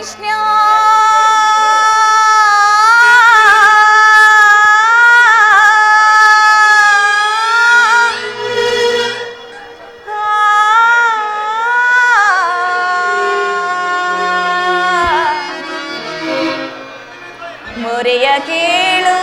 ಕೃಷ್ಣ ಮೊರೆಯ ಕೇಳು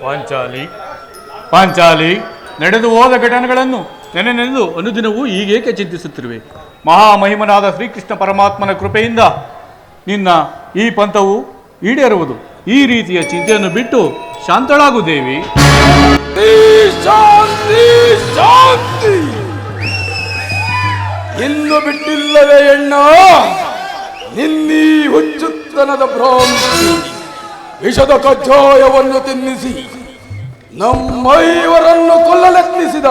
ಪಾಂಚಾಲಿ ಪಾಂಚಾಲಿ, ನಡೆದು ಹೋದ ಘಟನೆಗಳನ್ನು ನೆನೆದು ಅನುದಿನವೂ ಈಗೇಕೆ ಚಿಂತಿಸುತ್ತಿರುವೆ? ಮಹಾಮಹಿಮನಾದ ಶ್ರೀಕೃಷ್ಣ ಪರಮಾತ್ಮನ ಕೃಪೆಯಿಂದ ನಿನ್ನ ಈ ಪಂಥವು ಈಡೇರುವುದು. ಈ ರೀತಿಯ ಚಿಂತೆಯನ್ನು ಬಿಟ್ಟು ಶಾಂತಳಾಗು ದೇವಿ. ಶಾಂತಿ ಇನ್ನು ಬಿಟ್ಟಿಲ್ಲವೇ ಎಣ್ಣ ನಿನ್ನೀ ಹುಚ್ಚುತ್ತನದ ಭ್ರಾಂತಿ? ವಿಷದ ಕಜ್ಜಾಯವನ್ನು ತಿನ್ನಿಸಿ ನಮ್ಮೈವರನ್ನು ಕೊಲ್ಲಲೆತ್ನಿಸಿದ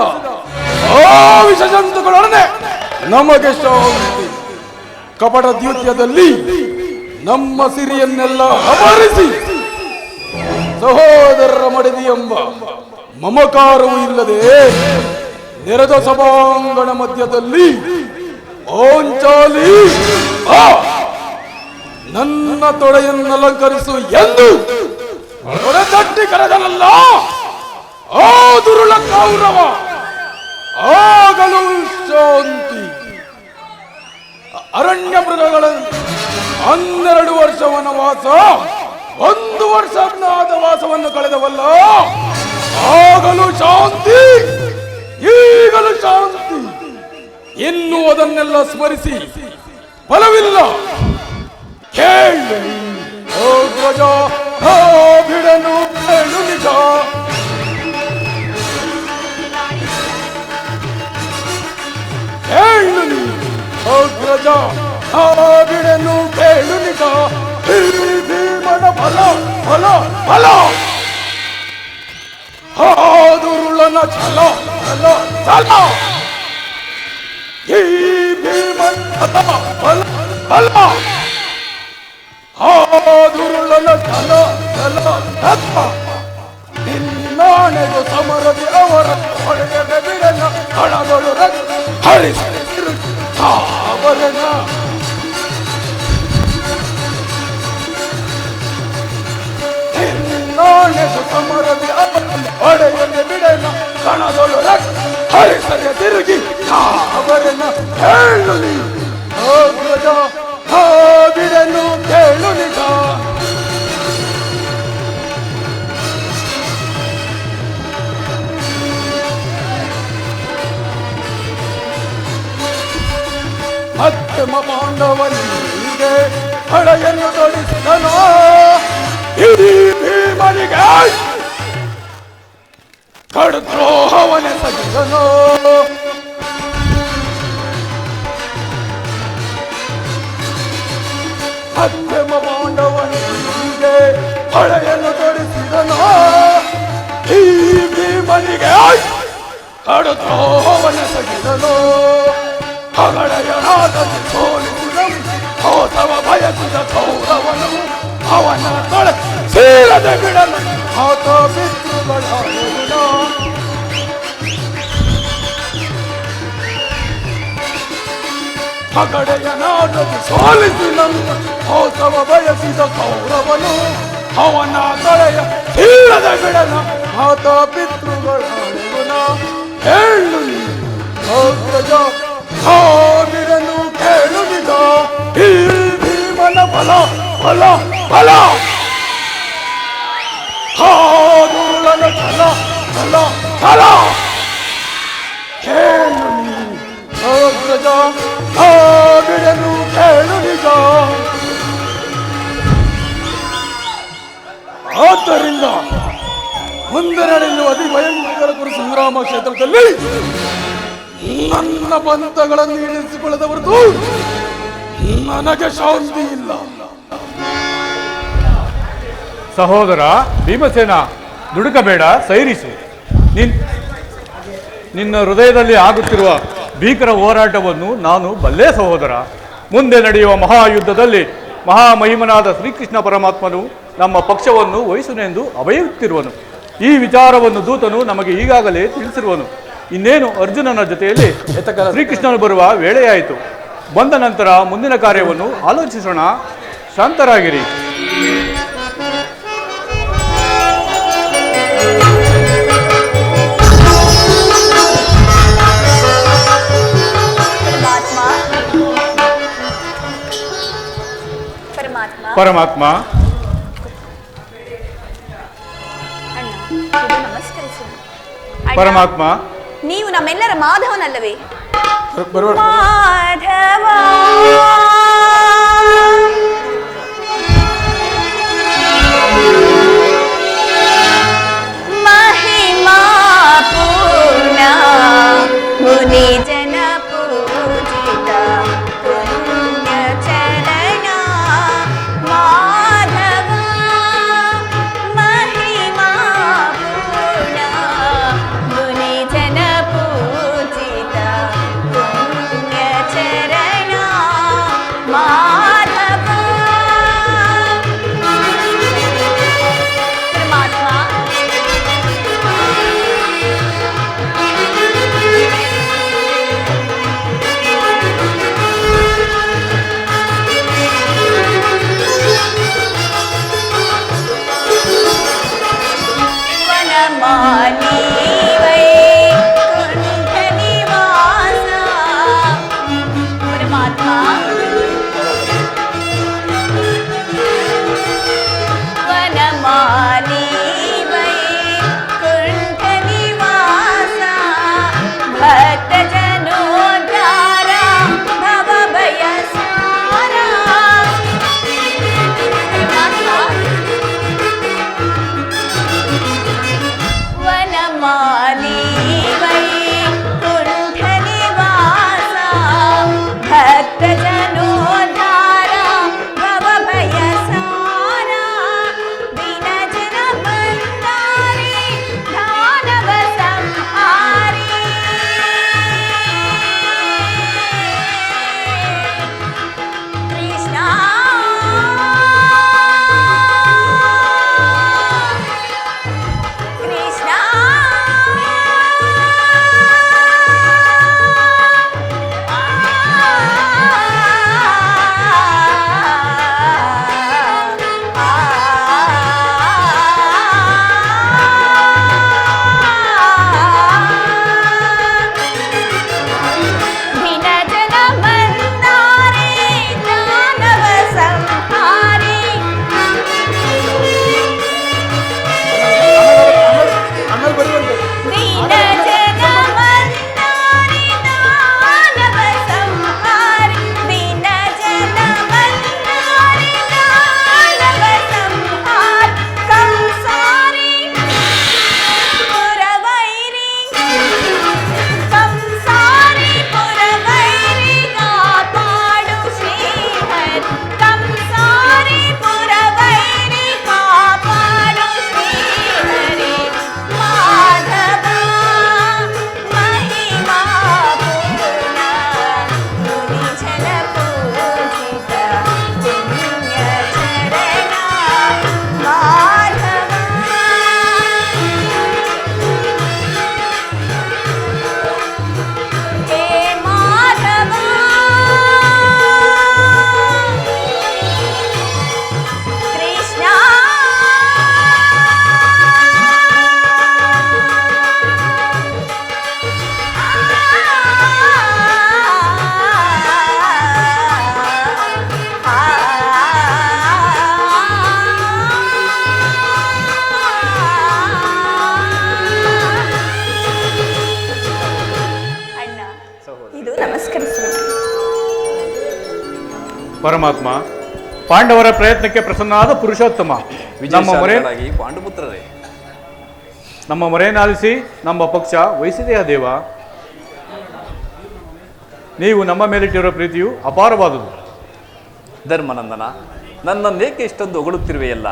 ಆ ವಿಷಜಂತುಗಳೊಡನೆ ನಮಗೆ ಶಾಂತಿ. ಕಪಟ ದ್ಯೂತ್ಯದಲ್ಲಿ ನಮ್ಮ ಸಿರಿಯನ್ನೆಲ್ಲ ಅಪಹರಿಸಿ ಸಹೋದರರ ಮಡದಿ ಎಂಬ ಮಮಕಾರವೂ ಇಲ್ಲದೆ ನೆರೆದ ಸಭಾಂಗಣ ಮಧ್ಯದಲ್ಲಿ ಪಾಂಚಾಲಿ ನನ್ನ ತೊಡೆಯನ್ನಲಂಕರಿಸು ಎಂದು ತಟ್ಟಿ ಕರೆದನಲ್ಲ ಆ ದುರುಳ ಕೌರವ. ಆಗಲು ಶಾಂತಿ. ಅರಣ್ಯ ಮೃಗಗಳ 12 ವರ್ಷ ವನವಾಸ 1 ವರ್ಷ ಅಜ್ಞಾತ ವಾಸವನ್ನು ಕಳೆದವಲ್ಲ. ಆಗಲು ಶಾಂತಿ, ಈಗಲೂ ಶಾಂತಿ. ಇನ್ನು ಅದನ್ನೆಲ್ಲ ಸ್ಮರಿಸಿ ಫಲವಿಲ್ಲ. ಕೇಳಿ ಓ ಧ್ವಜ, ಬಿಡನು ಕೇಳು ನಿಜ. ಕೇಳು ನೀ ಅಗ್ರಜ, ಬಿಡನು ಕೇಳು ನಿಜ. ಭೀಮನ ಫಲ ಫಲ ಫಲ, ದುರುಳನ ಛಲ ಛಲ ಛಲ. ಈ ಭೀಮನ ಫಲ ಫಲ ಫಲ, ದುರುಳನ ಛಲ ಛಲ ಛಲ. ನಿನ್ನಾಣೆಗೂ ಸಮರದಿ ಅವರ ಹೊಡೆಯದೆ ಬಿಡನ ಹಣಗಳು ಹರಿಸವರನ. ನಿನ್ನಾಣೆಗೂ ಸಮರದಿ ಅವರ ಹೊಡೆಯದೆ ಬಿಡನ ಕಣಗಳು ಹರಿಸದೆ ತಿರುಗಿ ಅವರನ. ಹೇಳು ಅಗ್ರಜ, ಬಿಡನು ಕೇಳು ನಿಜ. ಮಧ್ಯಮ ಪಾಂಡವನಿಗೆ ಹಳೆಯನ್ನು ತೊಡಿಸಿದನು. ಇಡೀ ಭೀಮನಿಗೆ ಕಡುದ್ರೋಹವನೆಸಗಿದನು. ಮಧ್ಯಮ ಪಾಂಡವನಿಗೆ ಹಳೆಯನ್ನು ತೊಡಿಸಿದನು. ಈ ಭೀಮನಿಗೆ ಕಡುದ್ರೋಹವನೆಸಗಿದನು. ಹಗಳೆಯನಾದಲ್ಲಿ ಸೋಲಿಸಿದನು. ಹೋತವ ಬಯಸಿದ ಕೌರವನು ಅವನ ತೊಳೆ ಸೀರದೆ ಬಿಡಲು ಆತ ಪಿತೃಗಳ ಗುಣ. ಹಗಳೆಯನಾದಲ್ಲಿ ಸೋಲಿಸಿದನು. ಹೋತವ ಬಯಸಿದ ಕೌರವನು ಅವನ ತೊಳೆಯ ಸೀರದೆ ಬಿಡಲು ಆತ ಪಿತೃಗಳ ಗುಣ. ಹೇಳು ಅಗ್ರಜ, ಬಿಡನು ಕೇಳು ನಿಜ. ಈ ಭೀಮನ ಫಲ ಫಲ ಫಲ, ದುರುಳನ ಛಲ ಛಲ ಛಲ. ಕೇಳು ಅಗ್ರಜ, ಬಿಡನು ಕೇಳು ನಿಜ. ಆದ್ದರಿಂದ ಮುಂದೆ ನಡೆಯುವ ಅತಿ ಭಯಂಕರ ಕುರು ಸಂಗ್ರಾಮ ಕ್ಷೇತ್ರದಲ್ಲಿ ನನ್ನ ಪಂಥಗಳನ್ನು ಈಡೇರಿಸಿಕೊಳ್ಳದ ಹೊರತು ನನಗೆ ಶಾಂತಿ ಇಲ್ಲ. ಸಹೋದರ ಭೀಮಸೇನ, ದುಡುಕಬೇಡ, ಸೈರಿಸು. ನಿನ್ನ ಹೃದಯದಲ್ಲಿ ಆಗುತ್ತಿರುವ ಭೀಕರ ಹೋರಾಟವನ್ನು ನಾನು ಬಲ್ಲೆ ಸಹೋದರ. ಮುಂದೆ ನಡೆಯುವ ಮಹಾಯುದ್ಧದಲ್ಲಿ ಮಹಾಮಹಿಮನಾದ ಶ್ರೀಕೃಷ್ಣ ಪರಮಾತ್ಮನು ನಮ್ಮ ಪಕ್ಷವನ್ನು ವಹಿಸುನೆಂದು ಅಭಯುತ್ತಿರುವನು. ಈ ವಿಚಾರವನ್ನು ದೂತನು ನಮಗೆ ಈಗಾಗಲೇ ತಿಳಿಸಿರುವನು. ಇನ್ನೇನು ಅರ್ಜುನನ ಜೊತೆಯಲ್ಲಿ ಶ್ರೀಕೃಷ್ಣನು ಬರುವ ವೇಳೆಯಾಯಿತು. ಬಂದ ನಂತರ ಮುಂದಿನ ಕಾರ್ಯವನ್ನು ಆಲೋಚಿಸೋಣ. ಶಾಂತರಾಗಿರಿ. ಪರಮಾತ್ಮ, ಪರಮಾತ್ಮ, ಅಣ್ಣ ಪರಮಾತ್ಮ, ನೀವು ನಮ್ಮೆಲ್ಲರ ಮಾಧವನಲ್ಲವೇ? ಬರುವ ಮಾಧವ ಮಹಿಮಾ ಪೂರ್ಣ ಮುನಿ ಜನ ಪೂಜಿತ ಪುಣ್ಯ ಚರಣ ಮಾಧವ ಮಹಿಮಾ ಪೂರ್ಣ ಮುನಿ ಜನ ಪೂಜಿತ ಪುಣ್ಯ ಚರಣ ಮಾಧವ. ಪರಮಾತ್ಮ, ವನಮಾಲಿ ವೈಕುಂಠ ನಿವಾಸ. ಪರಮಾತ್ಮ, ವನಮಾಲಿ ವೈಕುಂಠ ನಿವಾಸ ಭಕ್ತ ಜನೋದ್ಧಾರ ಭವ ಭಯ ಸಾರ. ವನಮಾಲಿ ವೈಕುಂಠ ನಿವಾಸ ಭಕ್ತ ಜನೋದ್ಧಾರ ಭವ ಭಯ ಸಾರ ದೀನ ಜನ ಬಂದಾರಿ ದಾನವ ಸಂಹಾರಿ. ಕೃಷ್ಣ ಕೃಷ್ಣ ದೀನ ಜನ ಬಂದಾರಿ ದಾನವ ಸಂಹಾರಿ. ಆಮೇಲೆ ಬರುವಂತೆ ದೀನ ಜನ ಬಂದಾರಿ ದಾನವ ಸಂಹಾರಿ. ದೀನ ಜನ ಬಂದಾರಿ ದಾನವ ಸಂಹಾರಿ. ಕಂಸಾರಿ ಪುರವೈರಿ ಕಂಸಾರಿ ಪುರವೈರಿ ಕಾಪಾಡು ಶ್ರೀಹರಿ. ಕಂಸಾರಿ ಪುರವೈರಿ ಕಾಪಾಡು ಶ್ರೀಹರಿ. ಮಾಧವ ಮಹಿಮಾ ಪೂರ್ಣ ಮುನಿ ಜನ ಪೂಜಿತ ಪುಣ್ಯ ಚರಣ ಮಾಧವ. ಹೇ ಮಾಧವ ಕೃಷ್ಣ ಅಣ್ಣ, ಇದು ನಮಸ್ಕರಿಸುವುದು. ಪರಮಾತ್ಮ, ಪಾಂಡವರ ಪ್ರಯತ್ನಕ್ಕೆ ಪ್ರಸನ್ನಾದ ಪುರುಷೋತ್ತಮ, ವಿಜಯಶಾಲಿಗಳಾಗಿ ಪಾಂಡುಪುತ್ರರೇ, ನಮ್ಮ ಮೊರೆಯನ್ನಾಲಿಸಿ ನಮ್ಮ ಪಕ್ಷ ವಹಿಸಿದೆಯಾ ದೇವ? ನೀವು ನಮ್ಮ ಮೇಲಿಟ್ಟಿರುವ ಪ್ರೀತಿಯು ಅಪಾರವಾದುದು. ಧರ್ಮನಂದನ, ನನ್ನನ್ನೇಕೆ ಇಷ್ಟೊಂದು ಹೊಗಳುತ್ತಿರುವೆಯಲ್ಲ?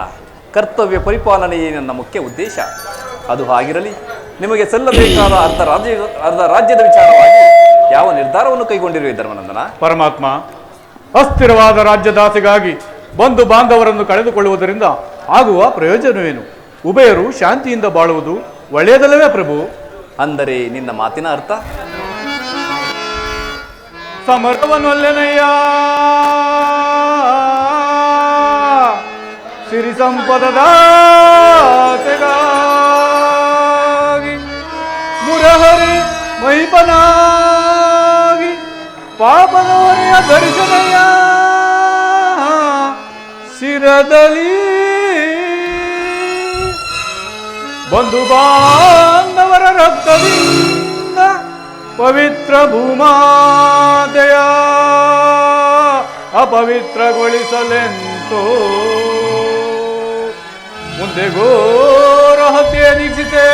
ಕರ್ತವ್ಯ ಪರಿಪಾಲನೆಯೇ ನನ್ನ ಮುಖ್ಯ ಉದ್ದೇಶ. ಅದು ಹಾಗಿರಲಿ, ನಿಮಗೆ ಸಲ್ಲಬೇಕಾದ ಅರ್ಧ ರಾಜ್ಯದ ವಿಚಾರವಾಗಿ ಯಾವ ನಿರ್ಧಾರವನ್ನು ಕೈಗೊಂಡಿರುವೆ ಧರ್ಮನಂದನ? ಪರಮಾತ್ಮ, ಅಸ್ಥಿರವಾದ ರಾಜ್ಯದಾಸೆಗಾಗಿ ಬಂಧು ಬಾಂಧವರನ್ನು ಕಳೆದುಕೊಳ್ಳುವುದರಿಂದ ಆಗುವ ಪ್ರಯೋಜನವೇನು? ಉಭಯರು ಶಾಂತಿಯಿಂದ ಬಾಳುವುದು ಒಳ್ಳೆಯದಲ್ಲವೇ ಪ್ರಭು? ಅಂದರೆ ನಿನ್ನ ಮಾತಿನ ಅರ್ಥ? ಸಮರವನೊಲ್ಲೆನಯ್ಯ ಸಿರಿ ಸಂಪದದಾಸೆಗಾಗಿ ಮುರಹರಿ ಮಹಿಪನಾಗಿ ಪಾಪದವರೆಯ ದರ್ಶನಯ್ಯ ಶಿರದಲ್ಲಿ ಬಂಧು ಬಾಂಧವರ ರಕ್ತದಿಂದ ಪವಿತ್ರ ಭೂಮಾತೆಯ ಅಪವಿತ್ರಗೊಳಿಸಲೆಂತೋ ಮುಂದೆ ಘೋರ ಹತ್ಯೆ ನಿಕ್ಷಿತೆ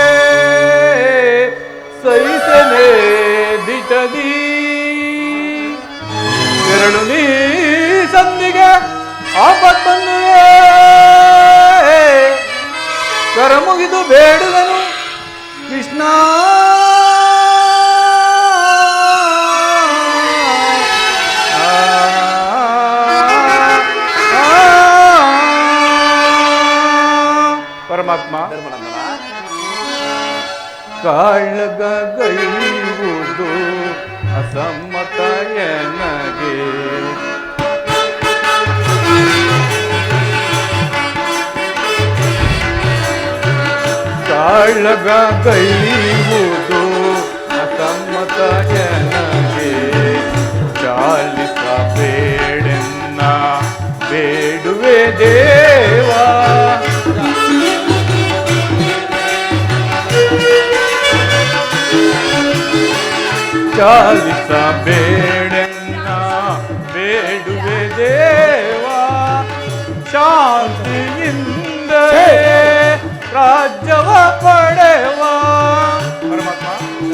ಸಹಿಸನೆ ದಿಟದಿ ಎರಡು ನೀ ಸಂದಿಗೆ ಆಪತ್ ಬಂದುವೆ ಕರ ಮುಗಿದು ಬೇಡುವೆನು ಕೃಷ್ಣ ಪರಮಾತ್ಮ ಧರ್ಮನಂದನ ಕಾಳಗೈವುದು ಅಸಮ್ಮತ ಎನಗೆ ಕಾಳಗೈವುದು ಅಸಮ್ಮತ ಎನಗೆ ಚಾಲಿಸಬೇಡೆನ್ನ ಬೇಡುವೆ ದೇವಾ ಚಾಲಿಸಬೇಡೆನ್ನ ಬೇಡುವೆ ದೇವಾ ಶಾಂತಿಯಿಂದ ರಾಜ್ಯವ ಪಡೆವ ಪರಮಾತ್ಮ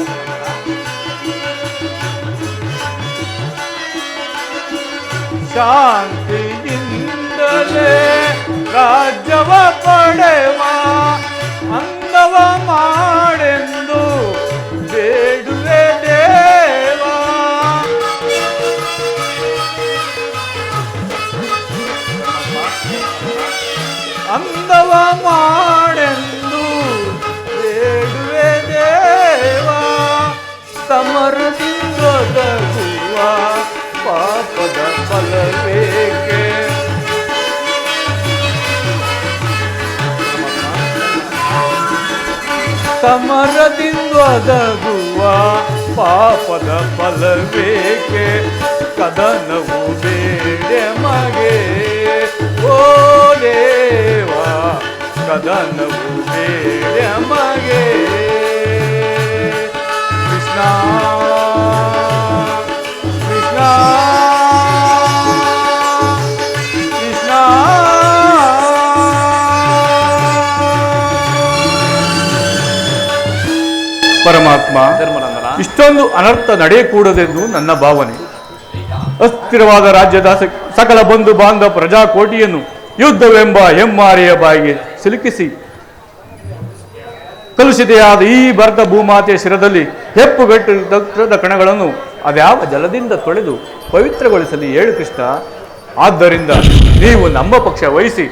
ಶಾಂತಿಯಿಂದಲೇ ರಾಜ್ಯವ ಪಡೆವ ಅಂದವ ಮಾಡೆಂದು ಬೇಡುವೆ ದೇವಾ ಅಂದವ ಮಾಡೆಂದು ಬೇಡುವೆ ದೇವಾ ಸಮರದಿಂದೊದಗುವ ಪಾಪದ ಫಲವೇಕೆ ಸಮರದಿಂದೊದಗುವ ಪಾಪದ ಫಲವೇಕೆ ಕದನವು ಬೇಡೆ ಮಗೆ ಓ ದೇವಾ ಕದನವು ಬೇಡೆ ಮಗೆ ಕೃಷ್ಣ ಕೃಷ್ಣ ಕೃಷ್ಣ ಪರಮಾತ್ಮ ಧರ್ಮನಂದನ ಇಷ್ಟೊಂದು ಅನರ್ಥ ನಡೆಯಕೂಡದೆಂದು ನನ್ನ ಭಾವನೆ. ಅಸ್ಥಿರವಾದ ರಾಜ್ಯದ ಸಕಲ ಬಂಧು ಬಾಂಧವ ಪ್ರಜಾಕೋಟಿಯನ್ನು ಯುದ್ಧವೆಂಬ ಹೆಮ್ಮಾರಿಯ ಬಾಯಿಗೆ ಸಿಲುಕಿಸಿ ಕಲುಷಿತೆಯಾದ ಈ ಭರತ ಭೂಮಾತೆಯ ಶಿರದಲ್ಲಿ ಹೆಪ್ಪುಗಟ್ಟಿದ ಕಣಗಳನ್ನು ಅದ್ಯಾವ ಜಲದಿಂದ ತೊಳೆದು ಪವಿತ್ರಗೊಳಿಸಲಿ ಹೇಳು ಕೃಷ್ಣ. ಆದ್ದರಿಂದ ನೀವು ನಮ್ಮ ಪಕ್ಷ ವಹಿಸಿ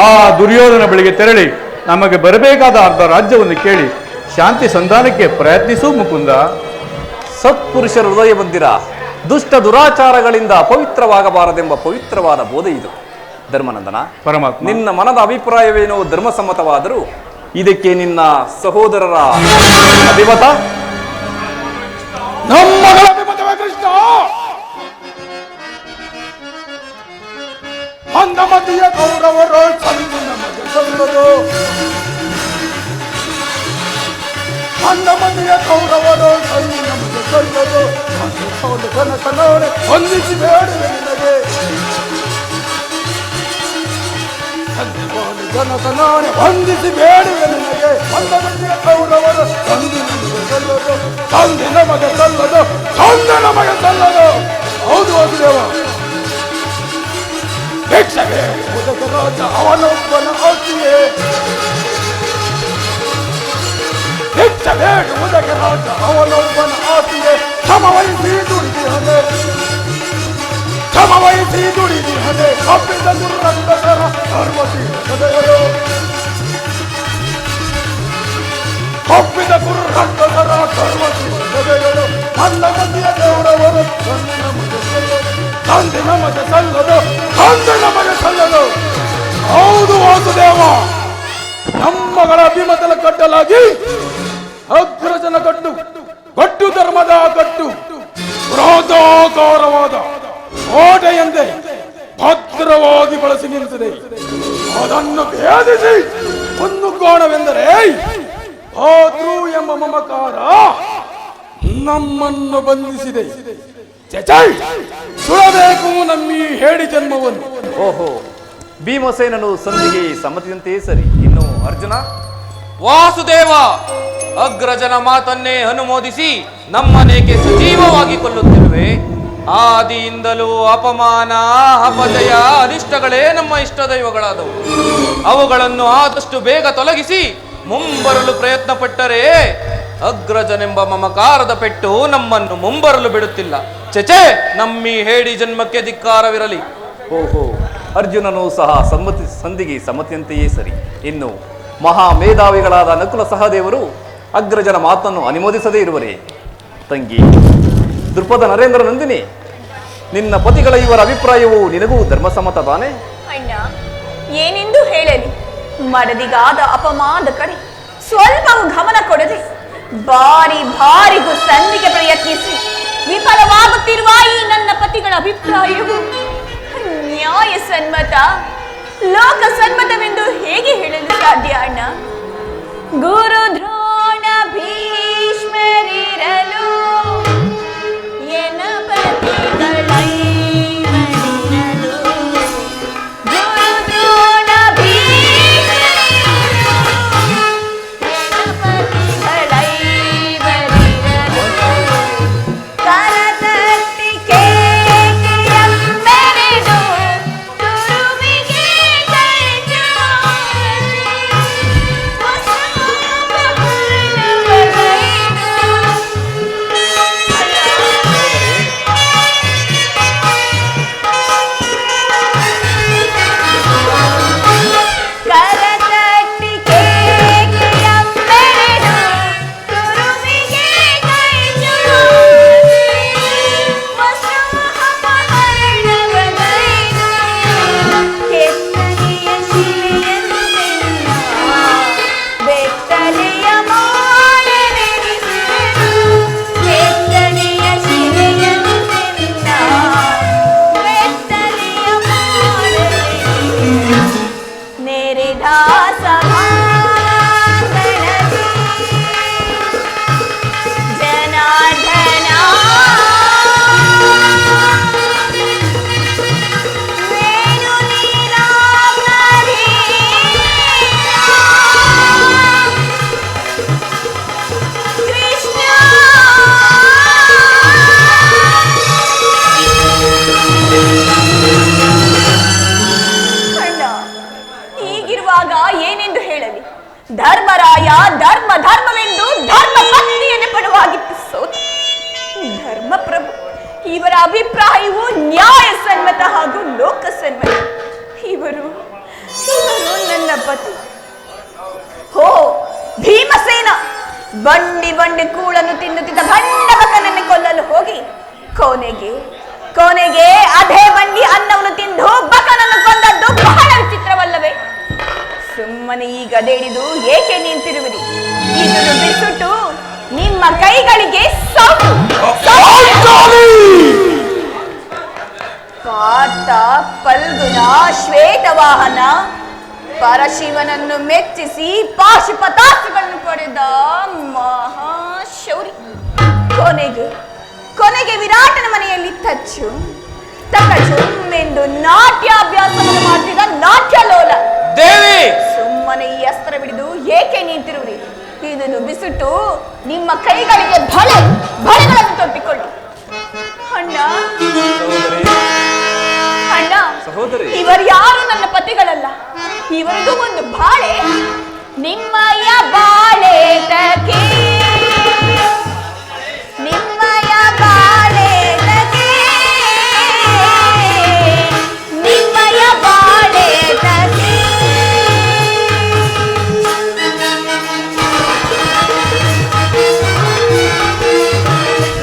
ಆ ದುರ್ಯೋಧನ ಬಳಿಗೆ ತೆರಳಿ ನಮಗೆ ಬರಬೇಕಾದ ಅರ್ಧ ರಾಜ್ಯವನ್ನು ಕೇಳಿ ಶಾಂತಿ ಸಂಧಾನಕ್ಕೆ ಪ್ರಯತ್ನಿಸು ಮುಕುಂದ. ಸತ್ಪುರುಷರ ಹೃದಯ ಬಂದಿರ ದುಷ್ಟ ದುರಾಚಾರಗಳಿಂದ ಅಪವಿತ್ರವಾಗಬಾರದೆಂಬ ಪವಿತ್ರವಾದ ಬೋಧೆ ಇದು. ಧರ್ಮನಂದನ ಪರಮಾತ್ಮ, ನಿನ್ನ ಮನದ ಅಭಿಪ್ರಾಯವೇನೋ ಧರ್ಮಸಮ್ಮತವಾದರೂ ಇದಕ್ಕೆ ನಿನ್ನ ಸಹೋದರರ ಅಭಿಮತ ನಮ್ಮ ಮಗಳ ಅಭಿಮತವೇ ಕೃಷ್ಣ. ಅಂದ ಮತಿಯ ಕೌರವರು ಸಂದು ನಮಗೆ ಸಲ್ಲದು. ಅಂದ ಮತಿಯ ಕೌರವರು ಸಂದು ನಮಗೆ ಸಲ್ಲದು. ಕನಕನವರೇ ಹೊಂದಿಸಿ ಬೇಡುವೆ ನಿನಗೆ. ಜನಕನವರೇ ಹೊಂದಿಸಿ ಬೇಡುವೆ ನಿನಗೆ. ಅಂದ ಮತಿಯ ಕೌರವರು ಸಂದು ನಮಗೆ ಸಲ್ಲದು. ಸಂಧಿ ನಮಗೆ ಸಲ್ಲದು. ಸಂಧಿ ನಮಗೆ ಸಲ್ಲದು. ಹೌದು ವಾಸುದೇವ. ಭಿಕ್ಷೆಗೆ ಮುದಕ ರಾಜ ಅವನೊಬ್ಬನ ಆಸ್ತಿಯೇ. ಭಿಕ್ಷೆ ಬೇಡ ಮುದಕ ರಾಜ ಅವನೊಬ್ಬನ ಆಸ್ತಿಯೇ. ಶ್ರಮವಹಿಸಿ ದುಡಿದಿಹದೆ. ಶ್ರಮವಹಿಸಿ ದುಡಿದಿಹದೆ. ಕಪ್ಪಿದ ದುರ್ರಂಗಸರ ಸರ್ವತೀರದೆಯರು. ಕಪ್ಪಿದ ದುರ್ರಂಗಸರ ಸರ್ವತೀರದೆಯರು. ನನ್ನ ಮಂದಿಯ ದೇವರವರು ತಂದೆ ನಮಗೆ ಸಲ್ಲದು. ತಂದೆ ನಮಗೆ ಸಲ್ಲದು. ತಂದೆ ನಮಗೆ ಸಲ್ಲದು. ಹೌದು ವಾಸುದೇವ. ನಮ್ಮಗಳ ಅಭಿಮತಲ ಕಟ್ಟಲಾಗಿ ಅಗ್ರಜನ ಕಟ್ಟು ಕಟ್ಟು ಧರ್ಮದ ಕಟ್ಟು ಬೃಹದಾಕಾರವಾದ ಕೋಟೆಯಂತೆ ಭದ್ರವಾಗಿ ಬಳಸಿ ನಿಲ್ಲಿಸಿದೆ. ಅದನ್ನು ಭೇದಿಸಿ ಒಂದು ಕೋಣವೆಂದರೆ ಮಮಕಾರ ನಮ್ಮನ್ನು ಬಂಧಿಸಿದೆ. ಸುಡಬೇಕು ನಮ್ಮಿ ಹೇಡಿ ಜನ್ಮವನ್ನು. ಓಹೋ, ಭೀಮಸೇನನು ಸಂಧಿಗೆ ಸಮ್ಮತಿಯಂತೆಯೇ ಸರಿ. ಇನ್ನು ಅರ್ಜುನ? ವಾಸುದೇವ, ಅಗ್ರಜನ ಮಾತನ್ನೇ ಅನುಮೋದಿಸಿ ನಮ್ಮನೇಕೆ ಸಜೀವವಾಗಿ ಕೊಲ್ಲುತ್ತಿರುವೆ. ಆದಿಯಿಂದಲೂ ಅಪಮಾನ, ಅಪಜಯ, ಅನಿಷ್ಟಗಳೇ ನಮ್ಮ ಇಷ್ಟ ದೈವಗಳಾದವು. ಅವುಗಳನ್ನು ಆದಷ್ಟು ಬೇಗ ತೊಲಗಿಸಿ ಮುಂಬರಲು ಪ್ರಯತ್ನ ಪಟ್ಟರೆ ಅಗ್ರಜನೆಂಬ ಮಮಕಾರದ ಪೆಟ್ಟು ನಮ್ಮನ್ನು ಮುಂಬರಲು ಬಿಡುತ್ತಿಲ್ಲ. ಚೆಚೆ, ನಮ್ಮಿ ಹೇಡಿ ಜನ್ಮಕ್ಕೆ ಧಿಕ್ಕಾರವಿರಲಿ. ಓಹೋ, ಅರ್ಜುನನು ಸಹ ಸಂಧಿಗೆ ಸಮ್ಮತಿಯಂತೆಯೇ ಸರಿ. ಇನ್ನು ಮಹಾ ಮೇಧಾವಿಗಳಾದ ನಕುಲ ಸಹದೇವರು ಅಗ್ರಜನ ಮಾತನ್ನು ಅನುಮೋದಿಸದೇ ಇರುವರೇ? ತಂಗಿ ದೃಪದ ನರೇಂದ್ರ ನಂದಿನಿ, ನಿನ್ನ ಪತಿಗಳ ಇವರ ಅಭಿಪ್ರಾಯವು ನಿನಗೂ ಧರ್ಮಸಮ್ಮತ ತಾನೆ? ಅಣ್ಣ, ಏನೆಂದು ಹೇಳಲಿ? ಮಡದಿಗಾದ ಅಪಮಾನದ ಕಡೆ ಸ್ವಲ್ಪವೂ ಗಮನ ಕೊಡದೆ ಬಾರಿಗೂ ಸಂಧಿಗೆ ಪ್ರಯತ್ನಿಸಿ ವಿಫಲವಾಗುತ್ತಿರುವ ಈ ನನ್ನ ಪತಿಗಳ ಅಭಿಪ್ರಾಯವು ನ್ಯಾಯ ಸನ್ಮತ, ಲೋಕ ಸನ್ಮತವೆಂದು ಹೇಗೆ ಹೇಳಲು ಸಾಧ್ಯ ಅಣ್ಣ? ಗುರು ದ್ರೋಣ ಭೀಷ್ಮರಿರಲು ಎನ ಪತಿಗಳೈವರಿರಲು, ಗುರು ದ್ರೋಣ ಭೀಷ್ಮರಿರಲು ಎನ ಪತಿಗಳೈವರಿರಲು, ಕರತಟ್ಟಿ ಕೇಕೆಯೆಂಬೆರೆದು ತುರುವಿಗೆ ಏನೆಂದು ಹೇಳಲಿ? ಧರ್ಮರಾಯ ಧರ್ಮವೆಂದು ಧರ್ಮ ಪತ್ನಿಯನ್ನೇ ಪಡುವಾಗಿತ್ತು ಸೋತು. ಧರ್ಮಪ್ರಭು ಇವರ ಅಭಿಪ್ರಾಯವು ನ್ಯಾಯ ಸನ್ಮತ ಹಾಗೂ ಲೋಕ ಸನ್ಮತ. ಇವರು ನನ್ನ ಪತಿ. ಹೋ ಭೀಮಸೇನ, ಬಂಡಿ ಕೂಳನ್ನು ತಿನ್ನುತ್ತಿದ್ದ ಭಂಡಬಕನನ್ನು ಕೊಲ್ಲಲು ಹೋಗಿ ಕೊನೆಗೆ ಅದೇ ಬಂಡಿ ಅನ್ನವನ್ನು ತಿಂದು ಬಕನನ್ನು ಕೊಂದದ್ದು ಬಹಳ ವಿಚಿತ್ರವಲ್ಲವೇ? ಸುಮ್ಮನೆ ಈ ಗದೆಡಿದು ಏಕೆ ನಿಂತಿರುವಿರಿ? ಇದನ್ನು ಬಿಸುಟ್ಟು ನಿಮ್ಮ ಕೈಗಳಿಗೆ ಪಾತ ಫಲ್ಗುಣ ಶ್ವೇತವಾಹನ ಪರಶಿವನನ್ನು ಮೆಚ್ಚಿಸಿ ಪಾಶುಪತಾಸ್ತ್ರಗಳನ್ನು ಪಡೆದ ಮಹಾಶೌರಿ. ಕೊನೆಗೆ ವಿರಾಟನ ಮನೆಯಲ್ಲಿ ತಕಚುಮ್ಮೆಂದು ನಾಟ್ಯಾಭ್ಯಾಸವನ್ನು ಮಾಡ್ತಿದ್ದ ನಾಟ್ಯಲೋಲ ದೇವಿ. ಸುಮ್ಮನೆ ಈ ಅಸ್ತ್ರ ಬಿಡಿದು ಏಕೆ ನಿಂತಿರುವಿರಿ? ಇದನ್ನು ಬಿಸುಟ್ಟು ನಿಮ್ಮ ಕೈಗಳಿಗೆ ಬಳೆಗಳನ್ನು ತೊಟ್ಟಿಕೊಳ್ಳಿ. ಅಣ್ಣ ಸಹೋದರಿ, ಇವರು ಯಾರು ನನ್ನ ಪತಿಗಳಲ್ಲ. ಇವರದು ಒಂದು ಬಾಳೆ. ನಿಮ್ಮಯ ಬಾಳೆ ತಕೆ, ನಿಮ್ಮಯ ಬಾಳೆ ತಕೆ, ನಿಮ್ಮಯ ಬಾಳೆ ತಕೆ.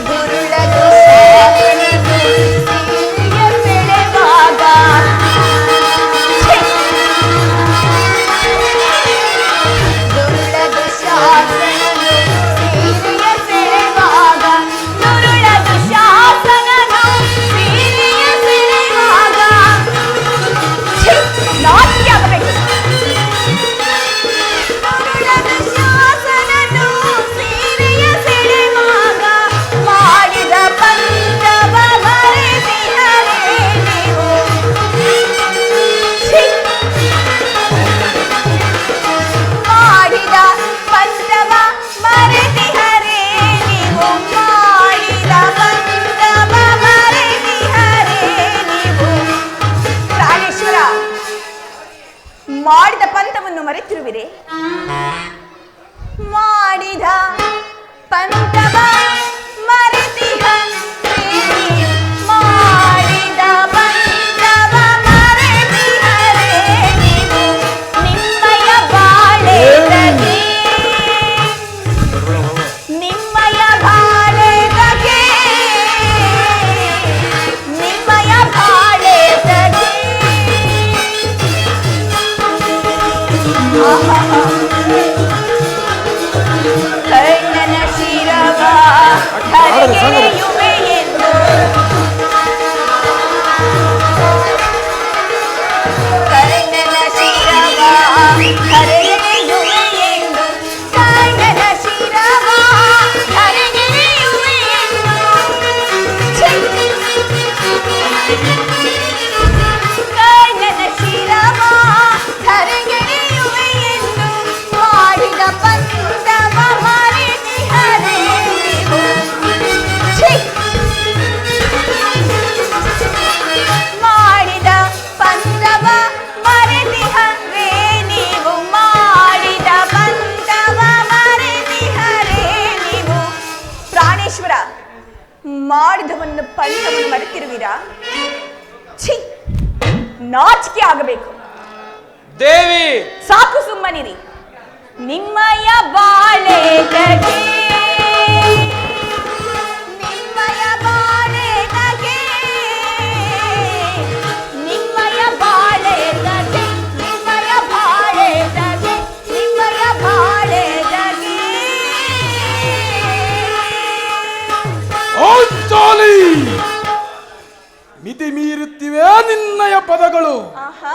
ಗುರುಳದು ಬೆಳೆವಾಗ ದುರ್ಲದ ಶಾಸನ ಕರ್ಣನ ಶಿರವ ಧರೆಗೆಳೆಯುವೆ ಎಂದು ಕರ್ಣನ ಶಿರವ ಧರೆಗೆಳೆಯುವೆ ಎಂದು ಕರ್ಣನ ಶಿರವ ಧರೆಗೆಳೆಯುವೆ ಎಂದು ಕರ್ಣನ ಶಿರವ ಧರೆಗೆಳೆಯುವೆ ಎಂದು ಮಾಡಿದ ಪಂದವ ಮರೆತಿಹರೆ ನೀವು ಮಾಡಿದ ಪಂದವ ಮರೆತಿಹರೆ ನೀವು ಮಾಡಿದ ಪಂದವ ಮರೆತಿಹರೆ ನೀವು ಪ್ರಾಣೇಶ್ವರ ಮಾಡಿದವನ್ನು ಪಂದವನ್ನು ಮರೆತಿರುವಿರಾ ಛೀ ನಾಚಿಕೆ ಆಗಬೇಕು ದೇವಿ ಸಾಕು ಸುಮ್ಮನಿರಿ ನಿಮ್ಮಯ ಬಾಳೆದಗೆ ನಿಮ್ಮಯ ಬಾಳೆದಗೆ ನಿಮ್ಮಯ ಬಾಳೆದಗೆ ನಿಮ್ಮಯ ಬಾಳೆದಗೆ ನಿಮ್ಮಯ ಬಾಳೆದಗೆ ಔಚಾಲಿ ಮಿತಿ ಮೀರುತ್ತಿವೆ ನಿನ್ನಯ ಪದಗಳು. ಆಹಾ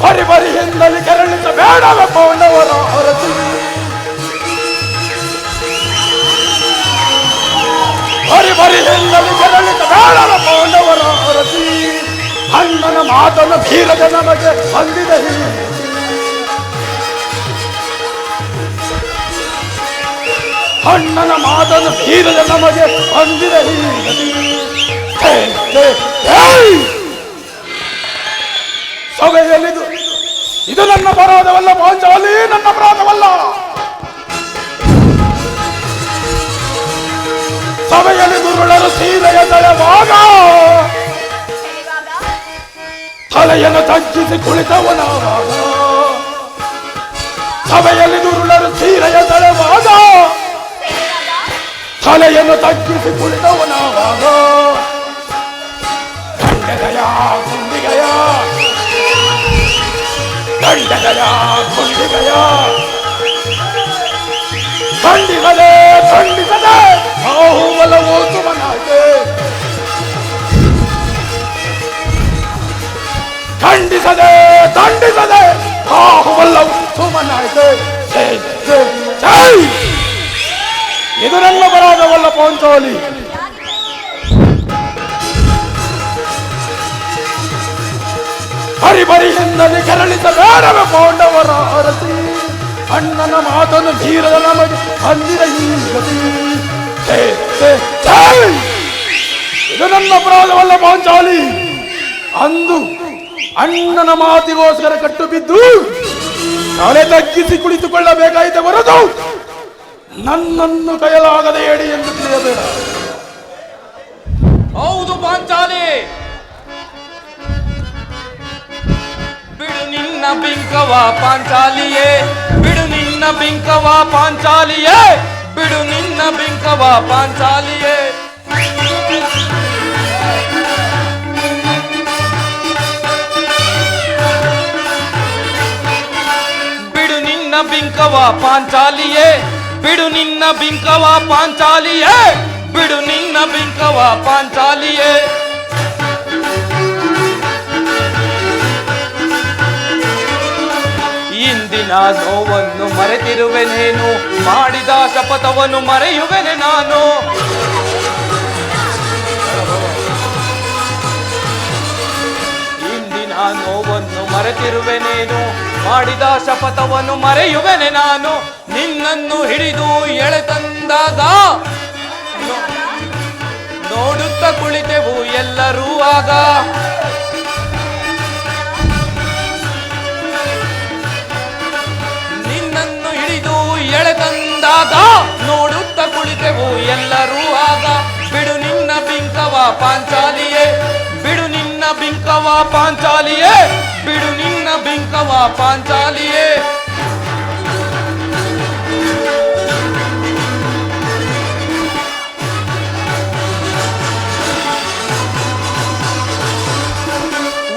ಬರಿ ಬರಿ ಹಿಂದಲ್ಲಿ ಕೆರಳಿಸಬೇಡವೇ ಪಾಂಡವರ ಹೊರತು. ಬರಿ ಬರಿ ಹಿಂದಲ್ಲಿ ಕೆರಳಿಸಬೇಡವೇ ಪಾಂಡವರ ಹೊರತು. ಅಣ್ಣನ ಮಾತನ್ನು ಧೀರದ ನಮಗೆ ಬಂದಿದೆ. ಅಣ್ಣನ ಮಾತನ್ನು ಧೀರದ ನಮಗೆ ಬಂದಿದೆ. ಸೊಗೈಯಲ್ಲಿದು ಇದು ನನ್ನ ಅಪರಾಧವಲ್ಲ ಪಾಂಚಾಲಿ, ನನ್ನ ಅಪರಾಧವಲ್ಲ. ಸಭೆಯಲ್ಲಿ ದುರುಳರು ಸೀರೆಯ ತಳೆವಾಗ ತಲೆಯನ್ನು ತಗ್ಗಿಸಿ ಕುಳಿತವನಾವಾಗ. ಸಭೆಯಲ್ಲಿ ದುರುಳರು ಸೀರೆಯ ತಳೆವಾಗ ತಲೆಯನ್ನು ತಗ್ಗಿಸಿ ಕುಳಿತವನಾವಾಗ. ದಂಡದಯ ಗುಂಡಿಗಯ ದಂಡದಯ ಗುಂಡಿಗಯ ಖಂಡಿಸದೆ ಖಂಡಿಸದೆ ಬಾಹುಬಲವೋ ಸುಮನಾಯ್ತೆ. ಖಂಡಿಸದೆ ದಂಡಿಸದೆ ಬಾಹುಬಲವು ಸುಮನಾಯ್ತೆ. ಇದು ನನ್ನ ಅಪರಾಧವಲ್ಲ ಪಾಂಚಾಲಿ. ಬರಿ ಬರಿ ಹಿಂದಲ್ಲಿ ಕೆರಳಿಸಬೇಡವೇ ಪಾಂಡವರ ಅರಸಿ. ಅಣ್ಣನ ಮಾತನ್ನು ಧೀರದ ನಮಗೆ ಬಂದಿದ ಈ ಗತಿ. ಇದು ನನ್ನ ಅಪರಾಧವಲ್ಲ ಪಾಂಚಾಲಿ. ಅಂದು ಅಣ್ಣನ ಮಾತಿಗೋಸ್ಕರ ಕಟ್ಟು ಬಿದ್ದು ತಲೆ ತಗ್ಗಿಸಿ ಕುಳಿತುಕೊಳ್ಳಬೇಕಾಯಿತೆ ಹೊರತು ನನ್ನನ್ನು ಕೈಯಲಾಗದೆ ಹೇಳಿ ಎಂದು ತಿಳಿಯಬೇಡ. ಹೌದು ಪಾಂಚಾಲಿ, ಬಿಡು ನಿನ್ನ ಬಿಂಕವ ಪಾಂಚಾಲಿಯೇ, ಬಿಡು ನಿನ್ನ ಬಿಂಕವ ಪಾಂಚಾಲಿಯೇ, ಬಿಡು ನಿನ್ನ ಬಿಂಕವ ಪಾಂಚಾಲಿಯೇ. ಬಿಡು ನಿನ್ನ ಬಿಂಕವ ಪಾಂಚಾಲಿಯೇ, ಬಿಡು ನಿನ್ನ ಬಿಂಕವ ಪಾಂಚಾಲಿಯೇ, ಬಿಡು ನಿನ್ನ ಬಿಂಕವ ಪಾಂಚಾಲಿಯೇ. ಇಂದಿನ ನೋವನ್ನು ಮರೆತಿರುವೆನೇನು, ಮಾಡಿದ ಶಪಥವನ್ನು ಮರೆಯುವೆನೆ ನಾನು. ಇಂದಿನ ನೋವನ್ನು ಮರೆತಿರುವೆನೇನು, ಮಾಡಿದ ಶಪಥವನ್ನು ಮರೆಯುವೆನೆ ನಾನು. ನಿನ್ನನ್ನು ಹಿಡಿದು ಎಳೆತಂದಾಗ ನೋಡುತ್ತ ಕುಳಿತೆವು ಎಲ್ಲರೂ ಆಗ. ನಿನ್ನನ್ನು ಹಿಡಿದು ಎಳೆತಂದಾಗ ನೋಡುತ್ತ ಕುಳಿತೆವು ಎಲ್ಲರೂ ಆಗ. ಬಿಡು ನಿನ್ನ ಬಿಂಕವ ಪಾಂಚಾಲಿಯೇ, ಬಿಡು ನಿನ್ನ ಬಿಂಕವ ಪಾಂಚಾಲಿಯೇ, ಬಿಡು ನಿನ್ನ ಬಿಂಕವ ಪಾಂಚಾಲಿಯೇ.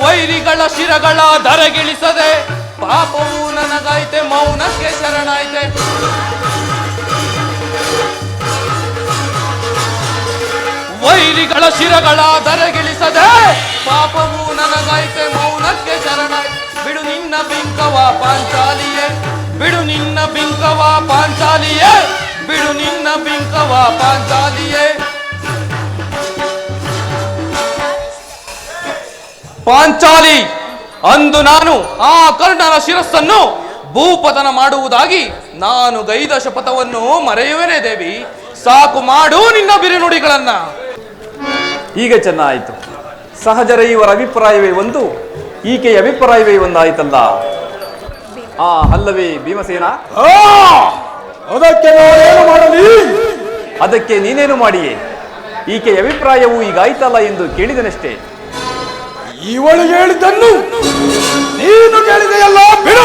ವೈರಿಗಳ ವೈರಿಗಳ ಶಿರಗಳ ಧರೆಗಿಳಿಸದೆ ಪಾಪವು ನನಗಾಯ್ತೆ ಮೌನಕ್ಕೆ ಶರಣಾಯ್ತೆ. ವೈರಿಗಳ ಶಿರಗಳ ಧರೆಗಿಳಿಸದೆ ಪಾಪವು ನನಗಾಯ್ತೆ ಮೌನಕ್ಕೆ ಶರಣಾಯ್ತೆ. ಬಿಡು ನಿನ್ನ ಬಿಂಕವ ಪಾಂಚಾಲಿಯೇ, ಬಿಡು ನಿನ್ನ ಬಿಂಕವ ಪಾಂಚಾಲಿಯೇ, ಬಿಡು ನಿನ್ನ ಬಿಂಕವ ಪಾಂಚಾಲಿಯೇ. ಪಾಂಚಾಲಿ, ಅಂದು ನಾನು ಆ ಕರ್ಣನ ಶಿರಸ್ಸನ್ನು ಭೂಪತನ ಮಾಡುವುದಾಗಿ ನಾನು ಗೈದ ಶಪಥವನ್ನು ಮರೆಯುವೆನೇ ದೇವಿ. ಸಾಕು ಮಾಡು ನಿನ್ನ ಬಿರುನುಡಿಗಳನ್ನ. ಈಗ ಚೆನ್ನಾಯಿತು. ಸಹಜರ ಇವರ ಅಭಿಪ್ರಾಯವೇ ಒಂದು, ಈಕೆಯ ಅಭಿಪ್ರಾಯವೇ ಒಂದಾಯ್ತಲ್ಲ. ಅಲ್ಲವೇ ಭೀಮಸೇನ? ಅದಕ್ಕೆ ನಾನೇನು ಮಾಡಲಿ? ಅದಕ್ಕೆ ನೀನೇನು ಮಾಡಿಯೇ? ಈಕೆಯ ಅಭಿಪ್ರಾಯವು ಈಗ ಆಯ್ತಲ್ಲ ಎಂದು ಕೇಳಿದನಷ್ಟೇ. ಇವಳು ಹೇಳಿದ್ದನ್ನು ನೀನು ಕೇಳಿದೆಯಲ್ಲ, ಬಿಡು.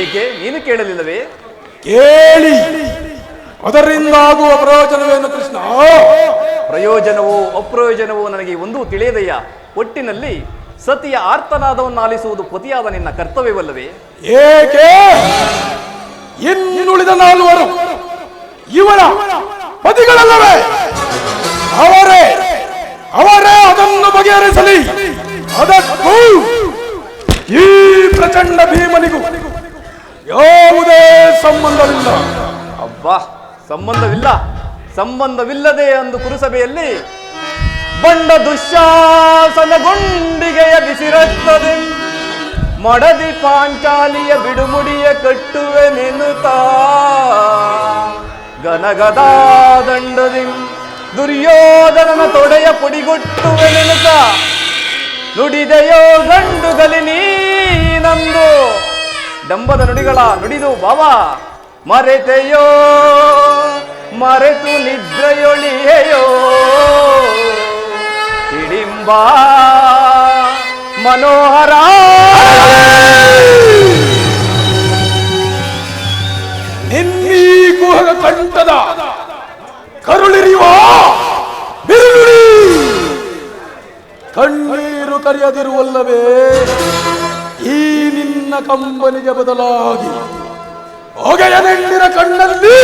ಏಕೆ ನೀನು ಕೇಳಲಿಲ್ಲವೇ? ಕೇಳಿ ಅದರಿಂದ ಆಗುವ ಪ್ರಯೋಜನವೇನು ಕೃಷ್ಣ? ಪ್ರಯೋಜನವೋ ಅಪ್ರಯೋಜನವೋ ನನಗೆ ಒಂದೂ ತಿಳಿಯದಯ್ಯ. ಒಟ್ಟಿನಲ್ಲಿ ಸತಿಯ ಆರ್ತನಾದವನ್ನು ಆಲಿಸುವುದು ಪತಿಯಾದ ನಿನ್ನ ಕರ್ತವ್ಯವಲ್ಲವೇ? ಏಕೆ ಇನ್ನುಳಿದ ನಾಲ್ವರು ಇವಳ ಪತಿಗಳಲ್ಲವೇ? ಅವರೇ ಅದನ್ನು ಬಗೆಹರಿಸಲಿ. ಅದಕ್ಕೂ ಈ ಪ್ರಚಂಡ ಭೀಮನಿಗೂ ಯಾವುದೇ ಸಂಬಂಧವಿಲ್ಲ. ಅಬ್ಬಾ, ಸಂಬಂಧವಿಲ್ಲದೆ ಅಂದು ಕುರುಸಭೆಯಲ್ಲಿ ಬಂಡ ದುಶ್ಯಾಸನ ಗುಂಡಿಗೆಯ ಬಿಸಿರತ್ತದೆ. ಮಡದಿ ಪಾಂಚಾಲಿಯ ಬಿಡುಮುಡಿಯ ಕಟ್ಟುವೆ ನೆನುತ್ತಾ ಗನಗದಾ ದಂಡದಿ ದುರ್ಯೋಧನನ ತೊಡೆಯ ಪುಡಿಗೊಟ್ಟುವೆ ನೆನುತ್ತಾ ನುಡಿದೆಯೋ ಗಂಡುಗಲಿ ನೀನಂದು ಡಂಬದ ನುಡಿಗಳ ನುಡಿದು ಬಾವಾ ಮರೆತೆಯೋ ಮರೆತು ನಿದ್ರೆಯೊಳಿಯೋ ಹಿಡಿಂಬ ಮನೋಹರ. ನಿನ್ನೀ ಗುಹಗ ಕಂಠದ ಕರುಳಿರಿಯುವ ಬಿರುನುಡಿ ಕಣ್ಣೀರು ಕರೆಯದಿರುವಲ್ಲವೇ? ಈ ನಿನ್ನ ಕಂಬನಿಗೆ ಬದಲಾಗಿ ಹೊಗೆಯ ನೆಂಡಿನ ಕಣ್ಣಲ್ಲಿ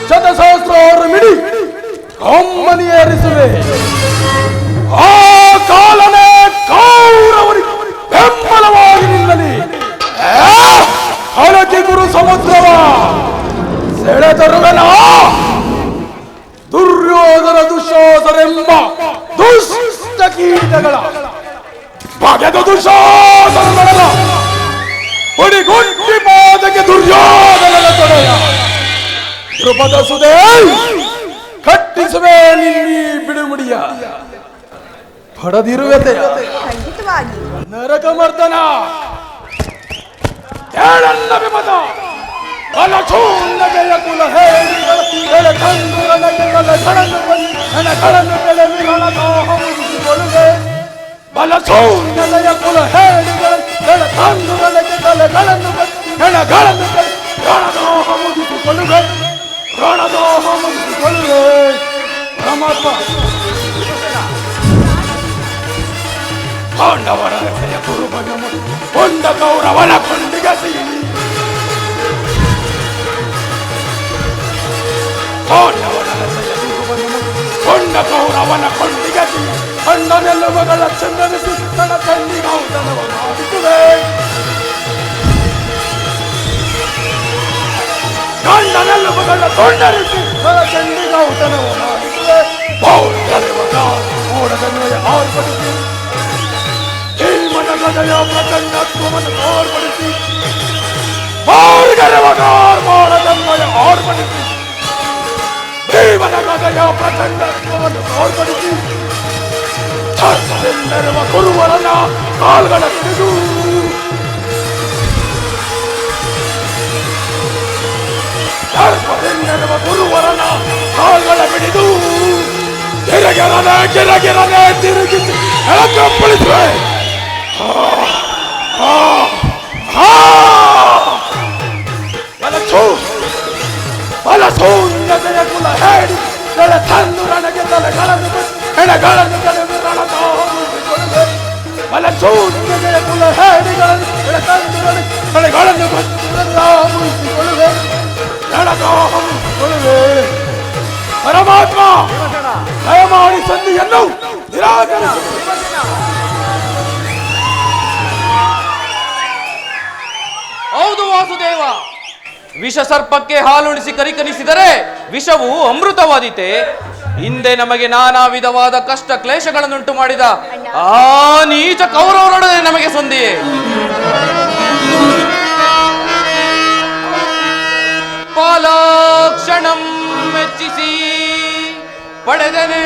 ಶತಸಹಸ್ರಾರು ಮಿಡಿ ಕಂಬನಿಯೇರಿಸುವೆ. ಆ ಕಾಲನೇ ಕೌರವರಿಗೆ ಬೆಂಬಲವಾಗಿ ನಿಲ್ಲಲಿ. ಹಳದಿ ಗುರು ಸಮುದ್ರವ ಸೆಳೆತರುವೆನ ದುರ್ಯೋಧನ ದುಶಾಸನೆಂಬ ದುಷ್ಟ ಕೀಟಗಳ ಬಗೆದ ದುಶಾಸನಗಳ ಹೊಡಿಗುಂಡಿ ಪಾದಕ್ಕೆ ದುರ್ಯೋಧನನ ತೊಡೆಯ ಧ್ರುಪದ ಸುದೇ ಕಟ್ಟಿಸುವೆ ನಿನ್ನೀ ಬಿಡುಮುಡಿಯ ಪಡೆದಿರುವೆತೆಯ ಖಂಡಿತವಾಗಿ ನರಕಮರ್ದನ ಹೇಳನ್ನ ವಿಮತ ಬಲಚೂಂದಗೆಯ ಕುಲ ಹೇಳಿಗಳ ಎಳೆ ಕಂದುರನಗೆ ಕಲೆಗಳನ್ನು ನನಗಳನ್ನು ಮುಗಿಸಿಕೊಳ್ಳುವೆ. ಬಲಚೂಂದಗೆಯ ಕುಲ ಹೇಳಿಗಳ ಎಳೆ ಕಂದುರನಗೆ ಕಲೆಗಳನ್ನು ಹೆಣಗಳನ್ನು ರಣದೋಹ ಮುಗಿಸಿಕೊಳ್ಳುವೆ. ರಣದೋಹ ಮುಗಿಸಿಕೊಳ್ಳುವೆ. ಪರಮಾತ್ಮ ಪಾಂಡವರ ರಕ್ಷೆಯ ಕುರುಬನ್ನು ಕೊಂಡ ಕೌರವನ ಕೊಂಡಿಗೆ ಸೀಳಿ ಪಾಂಡವರ ರಕ್ಷೆಯ ಕುರುಬನ್ನು ಕೊಂಡ ಕೌರವನ ಕೊಂಡಿಗೆ ಸೀಳಿ ಕಂಡನೆಲ್ಲುವಗಳ ಚಂದನಿಸಿ ತನ್ನ ತಂದಿಗೆ ಔತಣವನ್ನು ಆಡಿಸುವೆ. ಕಂಡನೆಲ್ಲುವಗಳ ತೊಂಡರಿಸಿ ತನ್ನ ತಂದಿಗೆ ಔತಣವನ್ನು ಆಡಿಸುವೆ. ಪೌಂಡರೆವಗ ಮೋಡದನ್ವಯ ಆರ್ಪಡಿಸಿ ಗದಯ ಪ್ರಚಂಡತ್ವವನ್ನು ತೋರ್ಪಡಿಸಿ ಮಾಡದನ್ವಯ ಆರ್ಪಡಿಸಿ ದೇವನ ಗದಯ ಪ್ರಚಂಡತ್ವವನ್ನು ತೋರ್ಪಡಿಸಿ ಛತ್ರವೆಂದರುವ ಗುರುವರನ ಕಾಲ್ಗಳ ಹಿಡಿದು ಛತ್ರವೆಂದರುವ ಗುರುವರನ ಕಾಲ್ಗಳ ಬಿಡಿದು ಗಿರಗಿರನೆ ತಿರುಗಿಸಿ ಎಳಕಂಬಳಿಸುವೆ. ಬಲಸೂನ್ಯತೆಯ ಕುಲ ಹೇಳಿ ತಲೆ ತಂದು ರಣಗೆ ತಲೆಗಳನ್ನು ಹೆಣಗಳನ್ನು ತಲೆದು ರಣದೋಹ ಮುಗಿಸಿಕೊಳ್ಳುವೆ. ಬಲಸೂನ್ಯತೆಯ ಸಂಧಿಗಳನ್ನು ಮುಗಿಸಿಕೊಳ್ಳುವೆ, ಮುಗಿಸಿಕೊಳ್ಳುವೆ. ಪರಮಾತ್ಮ ದಯಮಾಡಿ ಸಂಧಿಯನ್ನು ನಿರಾಕರಿಸು. ಹೌದು ವಾಸುದೇವ, ವಿಷ ಸರ್ಪಕ್ಕೆ ಹಾಲುಣಿಸಿ ಕರಿಕನಿಸಿದರೆ ವಿಷವು ಅಮೃತವಾದೀತೆ. ಹಿಂದೆ ನಮಗೆ ನಾನಾ ವಿಧವಾದ ಕಷ್ಟ ಕ್ಲೇಶಗಳನ್ನುಂಟು ಮಾಡಿದ ಆ ನೀಚ ಕೌರವರೊಡನೆ ನಮಗೆ ಸಂಧಿಯೇ. ಪಾಲಾಕ್ಷಣಂ ಮೆಚ್ಚಿಸಿ ಪಡೆದನೆ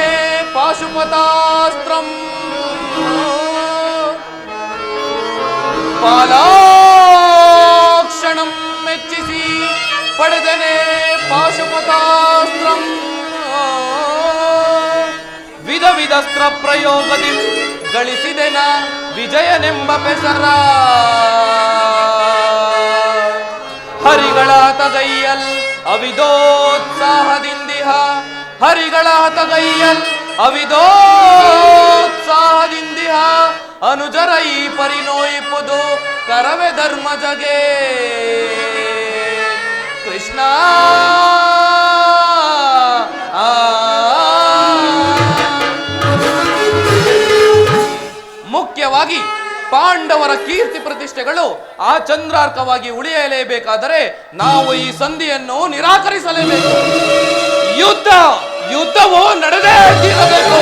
ಪಾಶುಪತಾಸ್ತ್ರಂ. ಪಾಲಾಕ್ಷಣಂ ಮೆಚ್ಚಿಸಿ ಪಡೆದನೆ ಪಾಶುಪತಾಸ್ತ್ರಂ. ವಿಧ ವಿಧಸ್ತ್ರ ಪ್ರಯೋಗದಿ ಗಳಿಸಿದೆನ ವಿಜಯನೆಂಬ ಪೆಸರ. ಹರಿಗಳ ತಗೈಯಲ್ ಅವಿದೋತ್ಸಾಹದಿಂದಿಹ, ಹರಿಗಳ ತಗೈಯಲ್ ಅವಿದೋತ್ಸಾಹದಿಂದಿಹ. ಅನುಜರ ಈ ಪರಿನೋಯಿಪುದು ಕರವೆ ಧರ್ಮಜಗೆ. ಕೃಷ್ಣ ಮುಖ್ಯವಾಗಿ ಪಾಂಡವರ ಕೀರ್ತಿ ಪ್ರತಿಷ್ಠೆಗಳು ಆ ಚಂದ್ರಾರ್ಕವಾಗಿ ಉಳಿಯಲೇಬೇಕಾದರೆ ನಾವು ಈ ಸಂಧಿಯನ್ನು ನಿರಾಕರಿಸಲೇಬೇಕು. ಯುದ್ಧವು ನಡೆದೇ ತೀರಬೇಕು.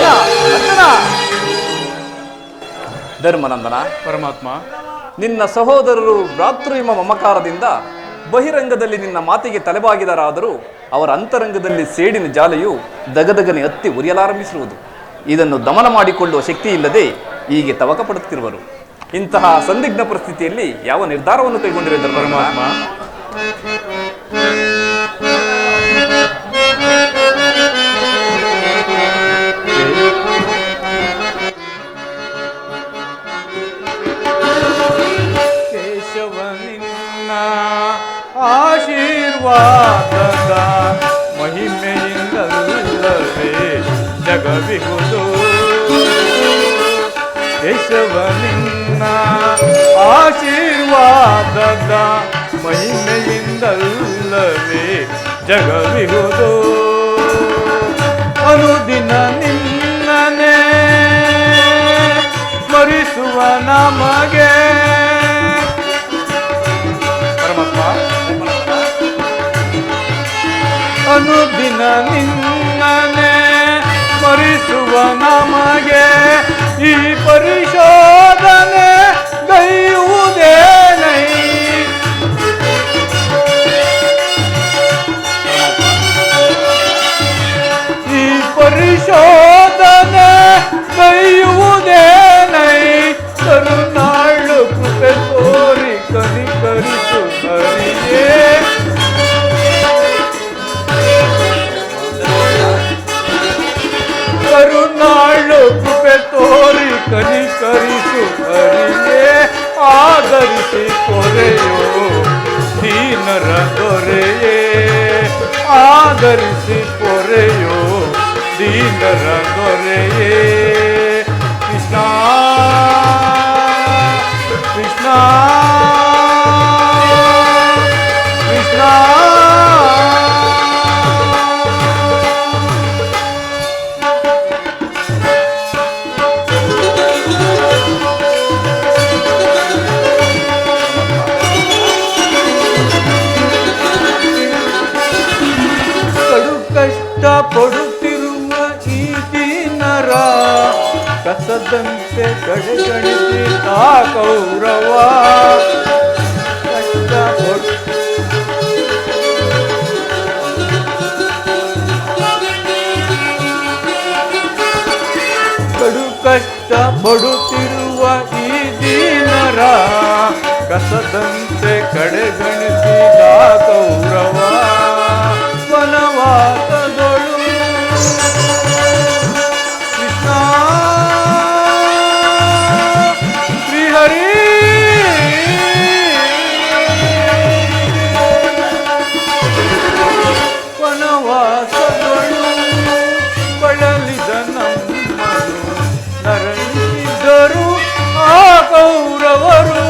ಧರ್ಮನಂದನ, ಪರಮಾತ್ಮ, ನಿನ್ನ ಸಹೋದರರು ಭ್ರಾತೃವಿಮ ಮಮಕಾರದಿಂದ ಬಹಿರಂಗದಲ್ಲಿ ನಿನ್ನ ಮಾತಿಗೆ ತಲೆಬಾಗಿದರಾದರೂ ಅವರ ಅಂತರಂಗದಲ್ಲಿ ಸೇಡಿನ ಜಾಲೆಯು ದಗದಗನೆ ಹತ್ತಿ ಉರಿಯಲಾರಂಭಿಸಿರುವುದು. ಇದನ್ನು ದಮನ ಮಾಡಿಕೊಳ್ಳುವ ಶಕ್ತಿ ಇಲ್ಲದೆ ಹೀಗೆ ತವಕ ಪಡುತ್ತಿರುವರು. ಇಂತಹ ಸಂದಿಗ್ಧ ಪರಿಸ್ಥಿತಿಯಲ್ಲಿ ಯಾವ ನಿರ್ಧಾರವನ್ನು ಕೈಗೊಂಡಿರುವುದು ಪರಮಾತ್ಮ? ಕೇಶವನಿನ್ನ ಆಶೀರ್ವಾದದ ಮಹಿಮೆಯಿಂದಲ್ಲವೇ ಜಗವಿಹುದು. ಕೇಶವನಿನ್ನ ಆಶೀರ್ವಾದದ ಮಹಿಮೆಯಿಂದಲ್ಲವೇ ಜಗವಿಹುದು. ಅನುದಿನ ನಿನ್ನನೆ ಸ್ಮರಿಸುವ ನಮಗೆ. ಪರಮಾತ್ಮ, ಅನುದಿನ ನಿನ್ನನೆ ಸ್ಮರಿಸುವ ನಮಗೆ ಈ ಪರಿಶೋಧನೆ ಗೈಯುವುದೇನೈ. ಈ ಪರಿಶೋಧನೆ ಗೈಯುವುದೇನೈ. ಕರುನಾಳು ಕೃಪೆ ತೋರಿ ಕನಿಕರಿಸು ಹರಿಯೇ. ಕರುನಾಳು ಕೃಪೆ ತೋರಿ ಕನಿಕರಿಸು ಹರಿಯೇ. ಆದರಿಸಿ ಕೊರೆಯೋ ದೀನರ ದೊರೆಯೇ. ಆದರಿಸಿ ಕೊರೆಯೋ ದೀನರ ದೊರೆಯೇ. ಕೃಷ್ಣ ಕೃಷ್ಣ ಕೃಷ್ಣ. ಪಡುತ್ತಿರುವ ಈ ದೀನರ ಕಸದಂತೆ ಕಡೆಗಣಿಸಿ ತಾ ಕೌರವ. ಕಡು ಕಷ್ಟ ಪಡುತ್ತಿರುವ ಈ ದೀನರ ಕಸದಂತೆ ಕಡೆಗಣಿಸಿ ತಾ ಕೌರವ. ವನವಾಸದೊಳು ಕೃಷ್ಣ ಶ್ರೀಹರಿ. ವನವಾಸದೊಳು ಬಳಲಿದ ನಮ್ಮನು ನರಳಿದ್ದರು ಆ ಕೌರವರು.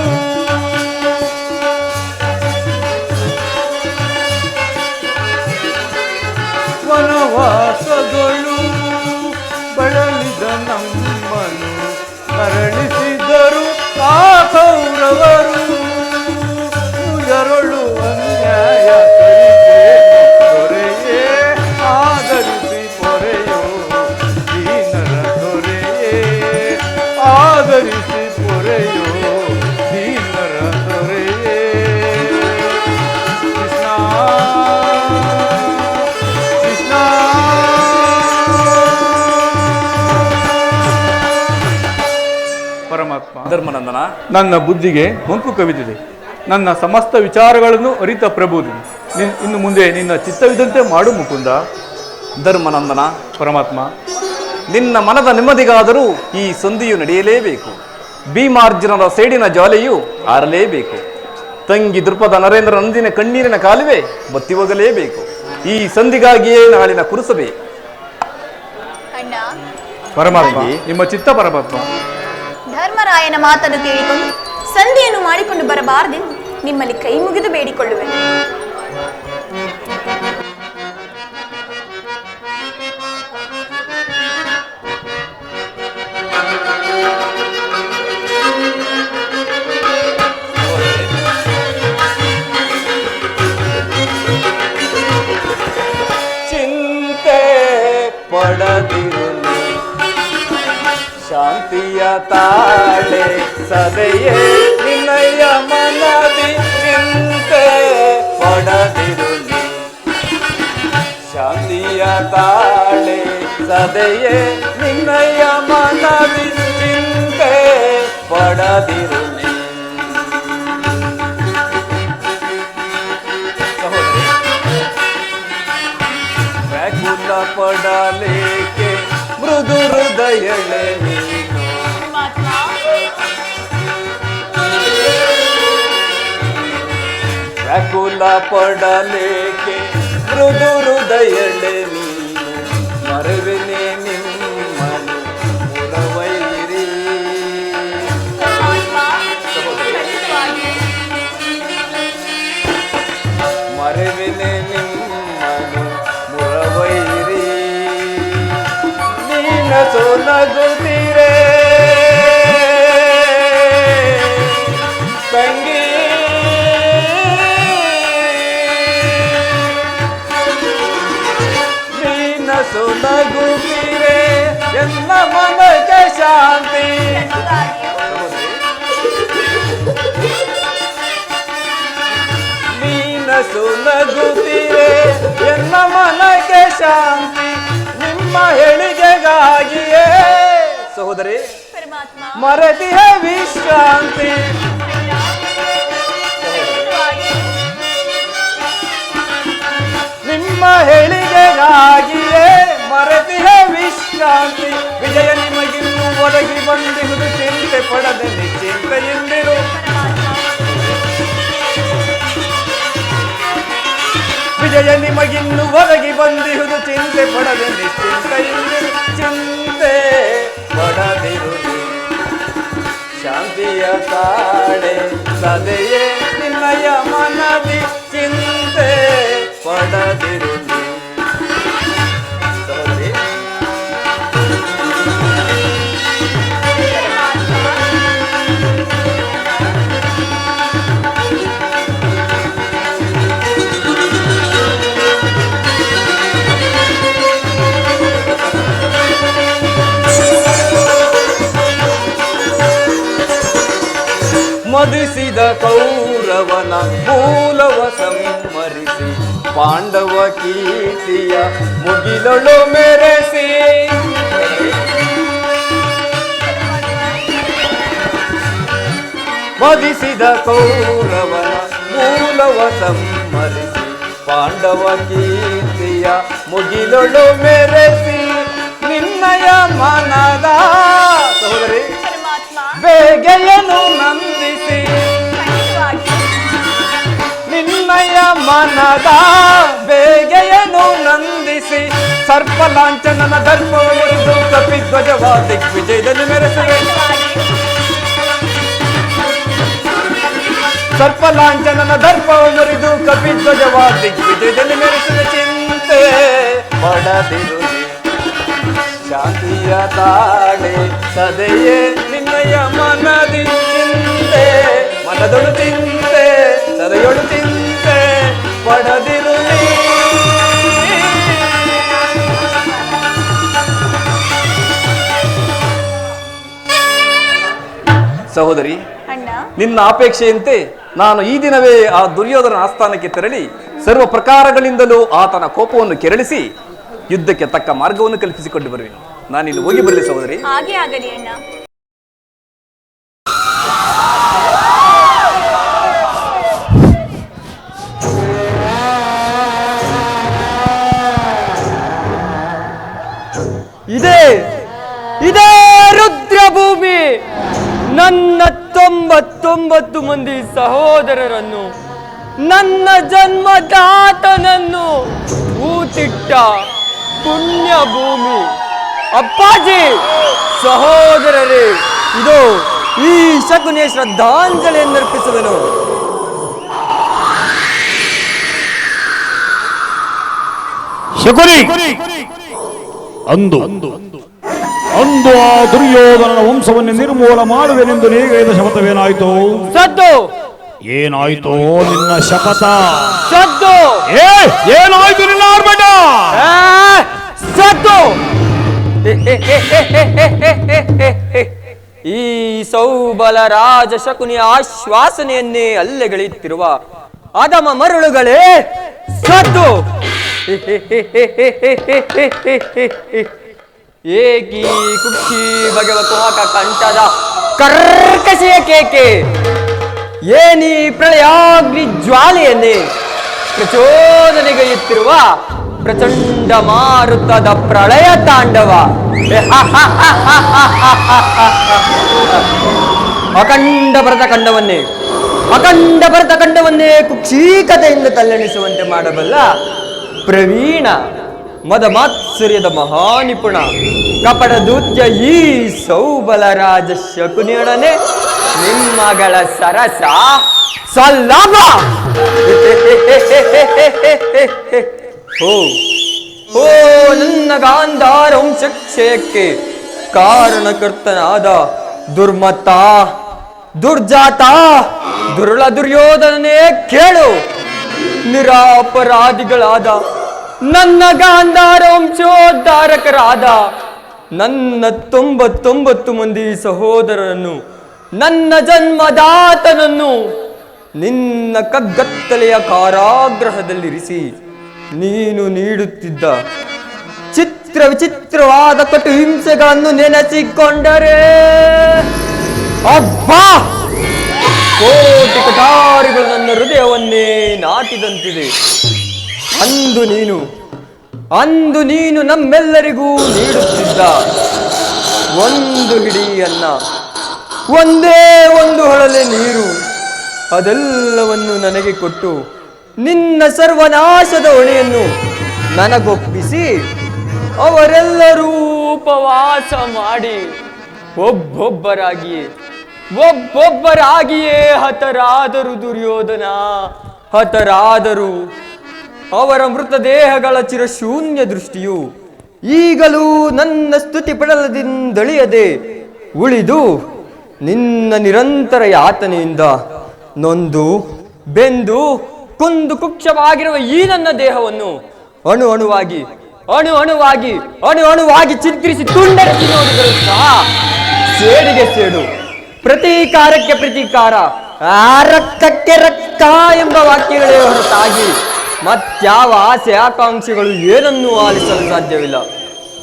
ದೊರೆಯವರು ಮುಜರೊಳು ಅನ್ಯಾಯ ಸರಿಸೇನು ದೊರೆಯೇ ಆದರಿಸಿ ಪೊರೆಯೋ ದೀನರ ದೊರೆಯೇ ಆದರಿಸಿ ಪೊರೆಯೋ ದೀನರ ದೊರೆಯೇ ಕೃಷ್ಣ ಕೃಷ್ಣ ಪರಮಾತ್ಮ ಧರ್ಮನಂದನ, ನನ್ನ ಬುದ್ಧಿಗೆ ಮಂಕು ಕವಿದಿದೆ. ನನ್ನ ಸಮಸ್ತ ವಿಚಾರಗಳನ್ನು ಅರಿತ ಪ್ರಭು ಇನ್ನು ಮುಂದೆ ನಿನ್ನ ಚಿತ್ತವಿದಂತೆ ಮಾಡು ಮುಕುಂದ. ಧರ್ಮನಂದನ, ಪರಮಾತ್ಮ, ನಿನ್ನ ಮನದ ನೆಮ್ಮದಿಗಾದರೂ ಈ ಸಂಧಿಯು ನಡೆಯಲೇಬೇಕು. ಭೀಮಾರ್ಜುನರ ಸೇಡಿನ ಜ್ವಾಲೆಯು ಆರಲೇಬೇಕು. ತಂಗಿ ದೃಪದ ನರೇಂದ್ರ ನಂದಿನ ಕಣ್ಣೀರಿನ ಕಾಲುವೆ ಬತ್ತಿ ಹೋಗಲೇಬೇಕು. ಈ ಸಂಧಿಗಾಗಿಯೇ ನಾಳಿನ ಕುರುಸಬೆ. ಅಣ್ಣ, ಪರಮಾತ್ಮ, ನಿಮ್ಮ ಚಿತ್ತ ಪರಮಾತ್ಮ. ಧರ್ಮರಾಯನ ಮಾತನ್ನು ಕೇಳಿಕೊಂಡು ಸಂಧಿಯನ್ನು ಮಾಡಿಕೊಂಡು ಬರಬಾರದೆಂದು ನಿಮ್ಮಲ್ಲಿ ಕೈ ಮುಗಿದು ಬೇಡಿಕೊಳ್ಳುವೆ. ಚಿಂತೆ ಪಡದಿರುಳು ಶಾಂತಿಯ ತಾಳೆ ಸದೆಯೇ ನಿನ್ನಯ ಮನದಿ. ಚಿಂತೆ ಪಡದಿರುಳು ಶಾಂತಿಯ ತಾಳೆ ಸದೆಯೇ ನಿನ್ನಯ ಮನದಿ. ಚಿಂತೆ ಪಡದಿರುಳು ವ್ಯಾಕುಲ ಪಡಲೇಕೆ ಮೃದು ಹೃದಯಳೆ ನೀನು. ವ್ಯಾಕುಲ ಪಡಲೇಕೆ ಮೃದು ಹೃದಯಳೆ ನೀನು. ಮರೆವೆನೆ ನಿಮ್ಮನು ಮುರವೈರಿ. ಮರೆವೆನೆ ನಿಮ್ಮನು ಮುರವೈರಿ. ನೀನ ಸೋನಗುತ್ತೀರೇ ತಂಗಿ. ನೀನ ಸೋನಗುತ್ತೀರೇ ಎಲ್ಲ ಮನಕ್ಕೆ ಶಾಂತಿ. ನೀನ ಸೋನಗುತ್ತೀರೇ ಎಲ್ಲ ಮನಕ್ಕೆ ಶಾಂತಿ. ನಿಮ್ಮ ಹೇಳಿಕೆಗಾಗಿಯೇ ಸಹೋದರಿ ಮರದಿಯ ವಿಶ್ರಾಂತಿ. ನಿಮ್ಮ ಹೇಳಿಕೆಗಾಗಿಯೇ ಮರದಿಯ ವಿಶ್ರಾಂತಿ. ವಿಜಯ ನಿಮಗಿನ್ನು ಒದಗಿ ಬಂದಿರುವುದು ಚಿಂತೆ ಪಡದೆ ನಿಶ್ಚಿಂತೆಯಿಂದಿರು. ವಿಜಯ ನಿಮಗಿನ್ನು ಒದಗಿ ಬಂದಿರುವುದು ಚಿಂತೆ ಪಡದೆ ನಿಶ್ಚಿಂತೆಯಿಂದಿರು. ಚಿಂತೆ ಪಡದಿರು ಶಾಂತಿಯ ತಾಳೆ ಸದೆಯೇ ನಿನ್ನಯ ಮನದಿ. ಚಿಂತೆ ಪಡದಿರು ಸಹೋದರಿ. ಮದಿಸಿದ ಕೌರವನ ಮೂಲವ ಸಂಹರಿಸಿ ಪಾಂಡವ ಕೀರ್ತಿಯ ಮುಗಿಲೊಳು ಮೆರೆಸಿ. ಮದಿಸಿದ ಕೌರವನ ಮೂಲವ ಸಂಹರಿಸಿ ಪಾಂಡವ ಕೀರ್ತಿಯ ಮುಗಿಲೊಳು ಮೆರೆಸಿ. ನಿನ್ನಯ ಮನದ ಸಹೋದರಿ ಬೇಗೆಯನ್ನು ನಂದಿಸಿ. ನಿನ್ನಯ ಮನದ ಬೇಗೆಯನ್ನು ನಂದಿಸಿ. ಸರ್ಪಲಾಂಛನನ ದರ್ಪವನ್ನು ಕಪಿಧ್ವಜವ ದಿಗ್ವಿಜಯದಲ್ಲಿ ಮೆರೆಸುವೆ. ಸರ್ಪಲಾಂಛನನ ದರ್ಪವ ಮುರಿದು ಕಪಿಧ್ವಜವ ದಿಗ್ವಿಜಯದಲ್ಲಿ ಮೆರೆಸುವೆ. ಚಿಂತೆ ಪಡದಿರು ಶಾಂತಿಯ ತಾಳೆ ಸದೆಯೇ ನಿನ್ನಯ ಮನದಿ. ಚಿಂತೆ ಮನದೊಳು ಚಿಂತೆ ತಲೆಯೊಳು ಚಿಂತೆ ಪಡದಿರುಳಿ. ಸಹೋದರಿ, ಅಣ್ಣ, ನಿನ್ನ ಅಪೇಕ್ಷೆಯಂತೆ ನಾನು ಈ ದಿನವೇ ಆ ದುರ್ಯೋಧನ ಆಸ್ಥಾನಕ್ಕೆ ತೆರಳಿ ಸರ್ವ ಪ್ರಕಾರಗಳಿಂದಲೂ ಆತನ ಕೋಪವನ್ನು ಕೆರಳಿಸಿ ಯುದ್ಧಕ್ಕೆ ತಕ್ಕ ಮಾರ್ಗವನ್ನು ಕಲ್ಪಿಸಿಕೊಂಡು ಬರುವೆನು. ನಾನಿನ್ನು ಹೋಗಿ ಬರಲಿ ಸಹೋದರಿ. ಹಾಗೆ ಆಗಲಿ ಅಣ್ಣ. ಇದೇ ರುದ್ರಭೂಮಿ ನನ್ನ 99 ಮಂದಿ ಸಹೋದರರನ್ನು, ನನ್ನ ಜನ್ಮದಾತನನ್ನು ಊತಿಟ್ಟ ಪುಣ್ಯ ಭೂಮಿ. ಅಪ್ಪಾಜಿ, ಸಹೋದರರೇ, ಇದು ಈ ಶಕುನಿಯ ಶ್ರದ್ಧಾಂಜಲಿಯನ್ನರ್ಪಿಸುವೆನು. ಶಕುನಿ, ಅಂದು ಆ ದುರ್ಯೋಧನನ ವಂಶವನ್ನು ನಿರ್ಮೂಲ ಮಾಡುವೆನೆಂದು ನೀಗೈದ ಶಪಥವೇನಾಯಿತು? ಸದ್ದು. ಏನಾಯ್ತು ನಿನ್ನ ಶಪಥ? ಸದ್ದು. ಏನಾಯ್ತು ನಿನ್ನ ಆರ್ಭಟ? ಸದ್ದು. ಈ ಸೌಬಲ ರಾಜ ಶಕುನಿಯ ಆಶ್ವಾಸನೆಯನ್ನೇ ಅಲ್ಲೆಗಳೆಯುತ್ತಿರುವ ಅಧಮ ಮರುಳುಗಳೇ, ಸದ್ದು. ಏಕಿ ಕುಕ್ಷಿ ಬಗೆವ ಕುಹಕ ಕಂಠದ ಕರ್ಕಶೆಯ ಕೇಕೆ, ಏನೀ ಪ್ರಳಯಾಗ್ನಿ ಜ್ವಾಲೆಯನ್ನೇ ಪ್ರಚೋದನೆಗೈಯುತ್ತಿರುವ ಪ್ರಚಂಡ ಮಾರುತದ ಪ್ರಳಯ ತಾಂಡವ. ಅಖಂಡ ಭರತಖಂಡವನ್ನೇ ಕುಕ್ಷೀಕತೆಯಿಂದ ತಲ್ಲಣಿಸುವಂತೆ ಮಾಡಬಲ್ಲ ಪ್ರವೀಣ ಮದಮಾತ್ಸರ್ಯದ ಮಹಾನಿಪುಣ ಕಪಟ ದೂತ್ಯ ಈ ಸೌಬಲ ರಾಜ ಶಕುನಿಯೊಡನೆ ನಿಮ್ಮಗಳ ಸರಸ ಸಲ್ಲಭ. ಓ ನನ್ನ ಗಾಂಧಾರ ವಂಶಕ್ಷಯಕ್ಕೆ ಕಾರಣಕರ್ತನಾದ ದುರ್ಮತ್ತ, ದುರ್ಜಾತ, ದುರುಳ ದುರ್ಯೋಧನನೇ ಕೇಳು. ನಿರಾಪರಾಧಿಗಳಾದ ನನ್ನ ಗಾಂಧಾರ ವಂಶೋದ್ಧಾರಕರಾದ ನನ್ನ 99 ಮಂದಿ ಸಹೋದರರನ್ನು, ನನ್ನ ಜನ್ಮದಾತನನ್ನು ನಿನ್ನ ಕಗ್ಗತ್ತಲೆಯ ಕಾರಾಗೃಹದಲ್ಲಿರಿಸಿ ನೀನು ನೀಡುತ್ತಿದ್ದ ಚಿತ್ರ ವಿಚಿತ್ರವಾದ ಕಟು ಹಿಂಸೆಗಳನ್ನು ನೆನೆಸಿಕೊಂಡರೆ ಅಬ್ಬಾ, ಕೋಟಿ ಕಟಾರಿಗಳು ನನ್ನ ಹೃದಯವನ್ನೇ ನಾಟಿದಂತಿದೆ. ಅಂದು ನೀನು ನಮ್ಮೆಲ್ಲರಿಗೂ ನೀಡುತ್ತಿದ್ದ ಒಂದು ಹಿಡಿ ಅನ್ನ, ಒಂದೇ ಒಂದು ಹೊಳಲೆ ನೀರು, ಅದೆಲ್ಲವನ್ನು ನನಗೆ ಕೊಟ್ಟು ನಿನ್ನ ಸರ್ವನಾಶದ ಹೊಣೆಯನ್ನು ನನಗೊಪ್ಪಿಸಿ ಅವರೆಲ್ಲರೂ ಉಪವಾಸ ಮಾಡಿ ಒಬ್ಬೊಬ್ಬರಾಗಿಯೇ ಹತರಾದರು. ದುರ್ಯೋಧನ ಹತರಾದರು. ಅವರ ಮೃತದೇಹಗಳ ಚಿರಶೂನ್ಯ ದೃಷ್ಟಿಯು ಈಗಲೂ ನನ್ನ ಸ್ತುತಿ ಪಡಲದಿಂದಳಿಯದೆ ಉಳಿದು ನಿನ್ನ ನಿರಂತರ ಯಾತನೆಯಿಂದ ನೊಂದು ಬೆಂದು ಕುಂದು ಕುಕ್ಷವಾಗಿರುವ ಈ ನನ್ನ ದೇಹವನ್ನು ಅಣು ಅಣುವಾಗಿ ಚಿತ್ರಿಸಿ ತುಂಡರಿಸಿ ನೋಡಿದರು ಸಹ ಸೇಡಿಗೆ ಸೇಡು, ಪ್ರತೀಕಾರಕ್ಕೆ ಪ್ರತೀಕಾರ, ರಕ್ತಕ್ಕೆ ರಕ್ತ ಎಂಬ ವಾಕ್ಯಗಳೇ ಹೊರತಾಗಿ ಮತ್ಯಾವ ಆಸೆ ಆಕಾಂಕ್ಷೆಗಳು ಏನನ್ನೂ ಆಲಿಸಲು ಸಾಧ್ಯವಿಲ್ಲ.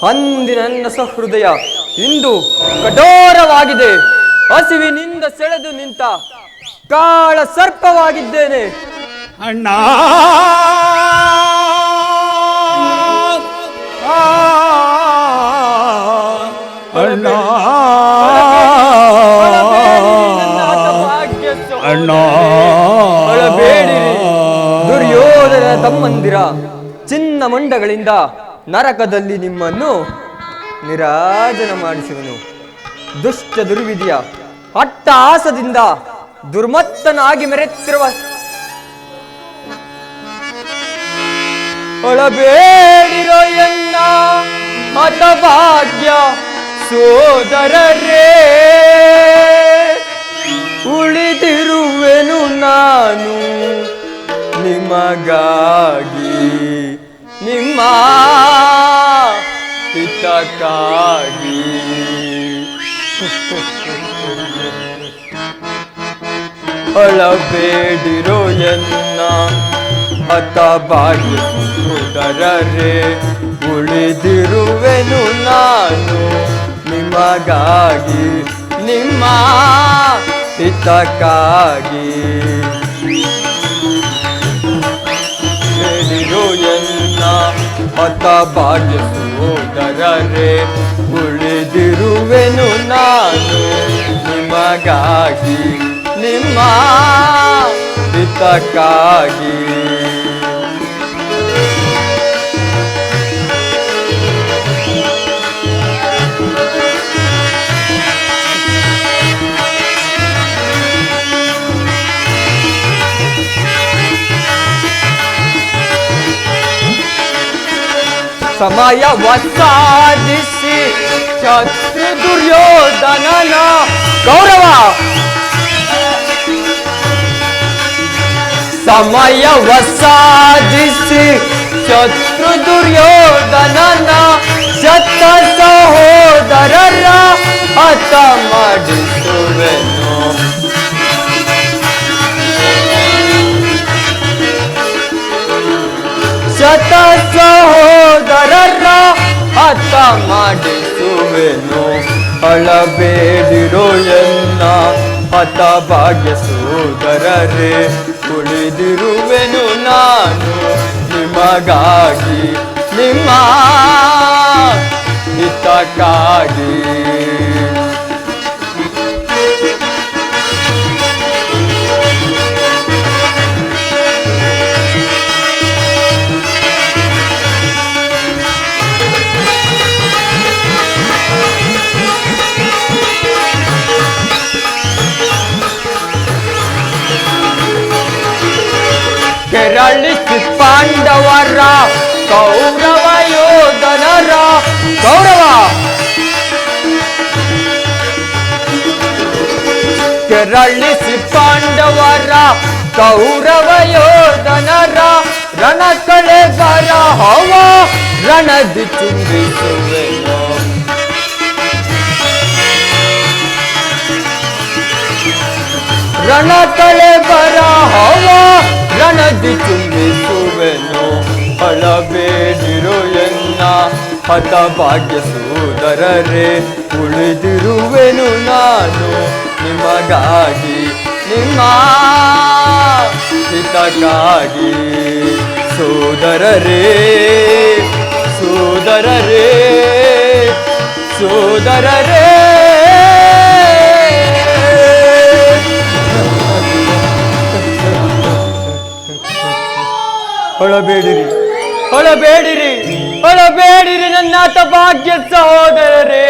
ಅಂದಿನ ನನ್ನ ಸಹೃದಯ ಇಂದು ಕಠೋರವಾಗಿದೆ. ಹಸಿವಿನಿಂದ ಸೆಳೆದು ನಿಂತ ಕಾಳ ಸರ್ಪವಾಗಿದ್ದೇನೆ. ಅಣ್ಣ, ಅಣ್ಣ, ಅಣ್ಣ, ದುರ್ಯೋಧನ ತಮ್ಮಂದಿರ ಚಿನ್ನ ಮಂಡಗಳಿಂದ ನರಕದಲ್ಲಿ ನಿಮ್ಮನ್ನು ನಿರಾಜನ ಮಾಡಿಸುವನು. ದುಷ್ಟ ದುರ್ವಿಧಿಯ ಅಟ್ಟಹಾಸದಿಂದ ದುರ್ಮತ್ತನಾಗಿ ಮೆರೆತಿರುವ ಒಳಬೇಡಿರೋ ಎನ್ನ ಹತಭಾಗ್ಯ ಸೋದರರೇ, ಉಳಿದಿರುವೆನು ನಾನು ನಿಮಗಾಗಿ ನಿಮ್ಮ ಹಿತಕ್ಕಾಗಿ. ಅಳಬೇಡಿರೋ ಎನ್ನ ಹತಭಾಗ್ಯ ಸಹೋದರರೇ, ಉಳಿದಿರುವೆನು ನಾನು ನಿಮಗಾಗಿ ನಿಮ್ಮ ಹಿತಕ್ಕಾಗಿ. ಬೇಡಿರೋ ಎನ್ನ ಹತಭಾಗ್ಯ ಸಹೋದರರೇ, ಉಳಿದಿರುವೆನು ನಾನು ನಿಮಗಾಗಿ ನಿಮ್ಮ ಹಿತಕ್ಕಾಗಿ. ಸಮಯವ ಸಾಧಿಸಿ ಶತ್ರು ದುರ್ಯೋಧನನ ಗೌರವ. ಸಮಯವ ಸಾಧಿಸಿ ಶತ್ರು ದುರ್ಯೋಧನನ ಶತ ಸಹೋದರರ ಹತ ಮಾಡಿಸುವೆನು. ಶತ ಸಹೋದರರ ಹತ ಮಾಡಿಸುವೆನು. ಅಳಬೇಡಿರೋ ಎನ್ನ ಹತಭಾಗ್ಯ ಸಹೋದರರೇ, ಉಳಿದಿರುವೆನು ನಾನು ನಿಮಗಾಗಿ ನಿಮ್ಮ ಹಿತಕ್ಕಾಗಿ. ಕೆರಳಿಸಿ ಪಾಂಡವರ ಕೌರವ ಯೋಧನರ ಗೌರವ. ಕೆರಳಿಸಿ ಪಾಂಡವರ ಕೌರವ ಯೋಧನರ ರಣ ಕಳೆ ಬರ ಹವ ರಣದಿ ಚುಂಬಿಸುವೆನು. ರಣ ಕಳೆ ಬರ ಹವ ರಣದಿ ಚುಂಬಿಸುವೆನು. ಅಳಬೇಡಿರೋ ಎನ್ನ ಹತಭಾಗ್ಯ ಸಹೋದರರೇ, ಉಳಿದಿರುವೆನು ನಾನು ನಿಮಗಾಗಿ ನಿಮ್ಮ ಹಿತಕ್ಕಾಗಿ. ಸೋದರರೇ ಸೋದರರೇ ಸೋದರರೇ, ಹೊಳಬೇಡಿರಿ ಹೊಳಬೇಡಿರಿ ಹೊಳಬೇಡಿರಿ ನನ್ನ ಹತಭಾಗ್ಯ ಸಹೋದರರೇ,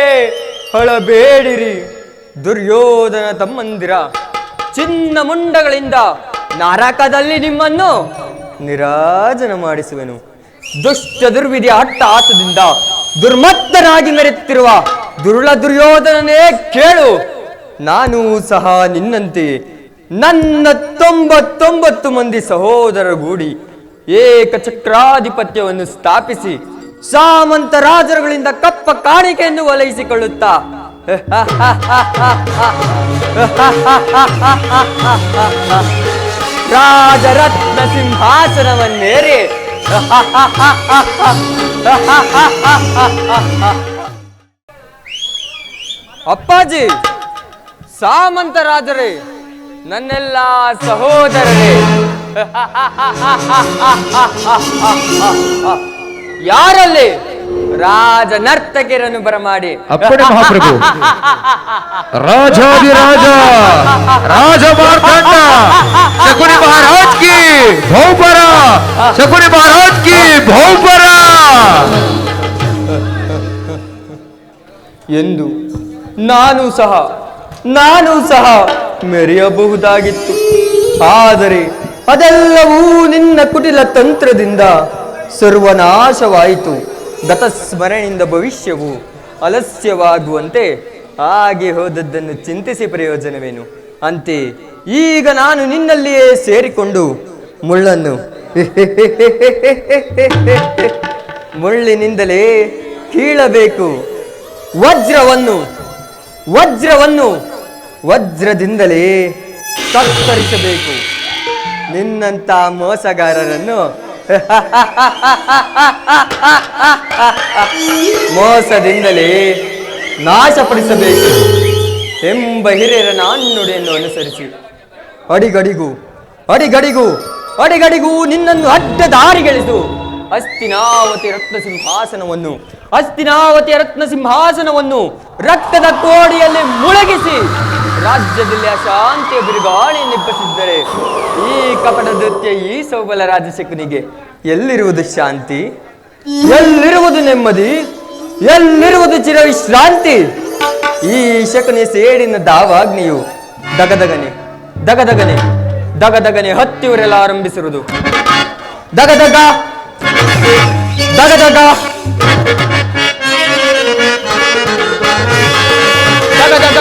ಹೊಳಬೇಡಿರಿ. ದುರ್ಯೋಧನ ತಮ್ಮಂದಿರ ಚಿನ್ನ ಮುಂಡಗಳಿಂದ ನರಕದಲ್ಲಿ ನಿಮ್ಮನ್ನು ನಿರಾಜನ ಮಾಡಿಸುವೆನು. ದುಷ್ಟ ದುರ್ವಿಧಿಯ ಅಟ್ಟಹಾಸದಿಂದ ದುರ್ಮತ್ತನಾಗಿ ಮೆರೆಯುತ್ತಿರುವ ದುರುಳ ದುರ್ಯೋಧನನೇ ಕೇಳು. ನಾನು ಸಹ ನಿನ್ನಂತೆ ನನ್ನ 99 ಮಂದಿ ಸಹೋದರಗೂಡಿ ಏಕಚಕ್ರಾಧಿಪತ್ಯವನ್ನು ಸ್ಥಾಪಿಸಿ ಸಾಮಂತ ರಾಜರುಗಳಿಂದ ಕಪ್ಪ ಕಾಣಿಕೆಯನ್ನು ಒಲೈಸಿಕೊಳ್ಳುತ್ತಾ ರಾಜರತ್ನ ಸಿಂಹಾಸನವನ್ನೇರಿ ಅಪ್ಪಾಜಿ, ಸಾಮಂತ ರಾಜರೇ, ನನ್ನೆಲ್ಲ ಸಹೋದರರೇ, ಯಾರಲ್ಲಿ ರಾಜ ನರ್ತಕಿಯರನ್ನು ಬರಮಾಡಿ ಅಪ್ಪಣೆ ಮಹಾಪ್ರಭು. ರಾಜಾದಿರಾಜ ರಾಜ ಮಾರ್ತಾಂಡ ಶಕುನಿ ಮಹಾರಾಜ್ ಕಿ ಬಹುಪರ, ಶಕುನಿ ಮಹಾರಾಜ್ ಕಿ ಬಹುಪರ ಎಂದು ನಾನು ಸಹ ಮೆರೆಯಬಹುದಾಗಿತ್ತು. ಆದರೆ ಅದೆಲ್ಲವೂ ನಿನ್ನ ಕುಟಿಲ ತಂತ್ರದಿಂದ ಸರ್ವನಾಶವಾಯಿತು. ಗತಸ್ಮರಣೆಯಿಂದ ಭವಿಷ್ಯವು ಅಲಸ್ಯವಾಗುವಂತೆ ಹಾಗೆ ಹೋದದ್ದನ್ನು ಚಿಂತಿಸಿ ಪ್ರಯೋಜನವೇನು? ಅಂತೆ ಈಗ ನಾನು ನಿನ್ನಲ್ಲಿಯೇ ಸೇರಿಕೊಂಡು ಮುಳ್ಳನ್ನು ಮುಳ್ಳಿನಿಂದಲೇ ಕೀಳಬೇಕು, ವಜ್ರವನ್ನು ವಜ್ರದಿಂದಲೇ ಕತ್ತರಿಸಬೇಕು. ನಿನ್ನಂತ ಮೋಸಗಾರರನ್ನು ಮೋಸದಿಂದಲೇ ನಾಶಪಡಿಸಬೇಕು ಎಂಬ ಹಿರಿಯರ ನಾಣ್ಣುಡಿಯನ್ನು ಅನುಸರಿಸಿ ಅಡಿಗಡಿಗೂ ನಿನ್ನನ್ನು ಅಡ್ಡ ದಾರಿಗೆಳೆದು ಹಸ್ತಿನಾವತಿ ರತ್ನ ಸಿಂಹಾಸನವನ್ನು ರಕ್ತದ ಕೋಡಿಯಲ್ಲಿ ಮುಳುಗಿಸಿ ರಾಜ್ಯದಲ್ಲಿ ಅಶಾಂತಿಯ ಬಿರುಗಾಳಿಯನ್ನು ಎಬ್ಬಿಸಿದ್ದರೆ ಈ ಕಪಟ ದೃತ್ಯ ಈ ಸೌಬಲ ರಾಜಶಕುನಿಗೆ ಎಲ್ಲಿರುವುದು ಶಾಂತಿ, ಎಲ್ಲಿರುವುದು ನೆಮ್ಮದಿ, ಎಲ್ಲಿರುವುದು ಚಿರವಿಶ್ರಾಂತಿ? ಈ ಶಕುನಿ ಸೇಡಿನ ದಾವಾಗ್ನಿಯು ದಗದಗನೆ ಹತ್ತಿ ಉರೆಲಾರಂಭಿಸಿರುವುದು. ದಗದಗ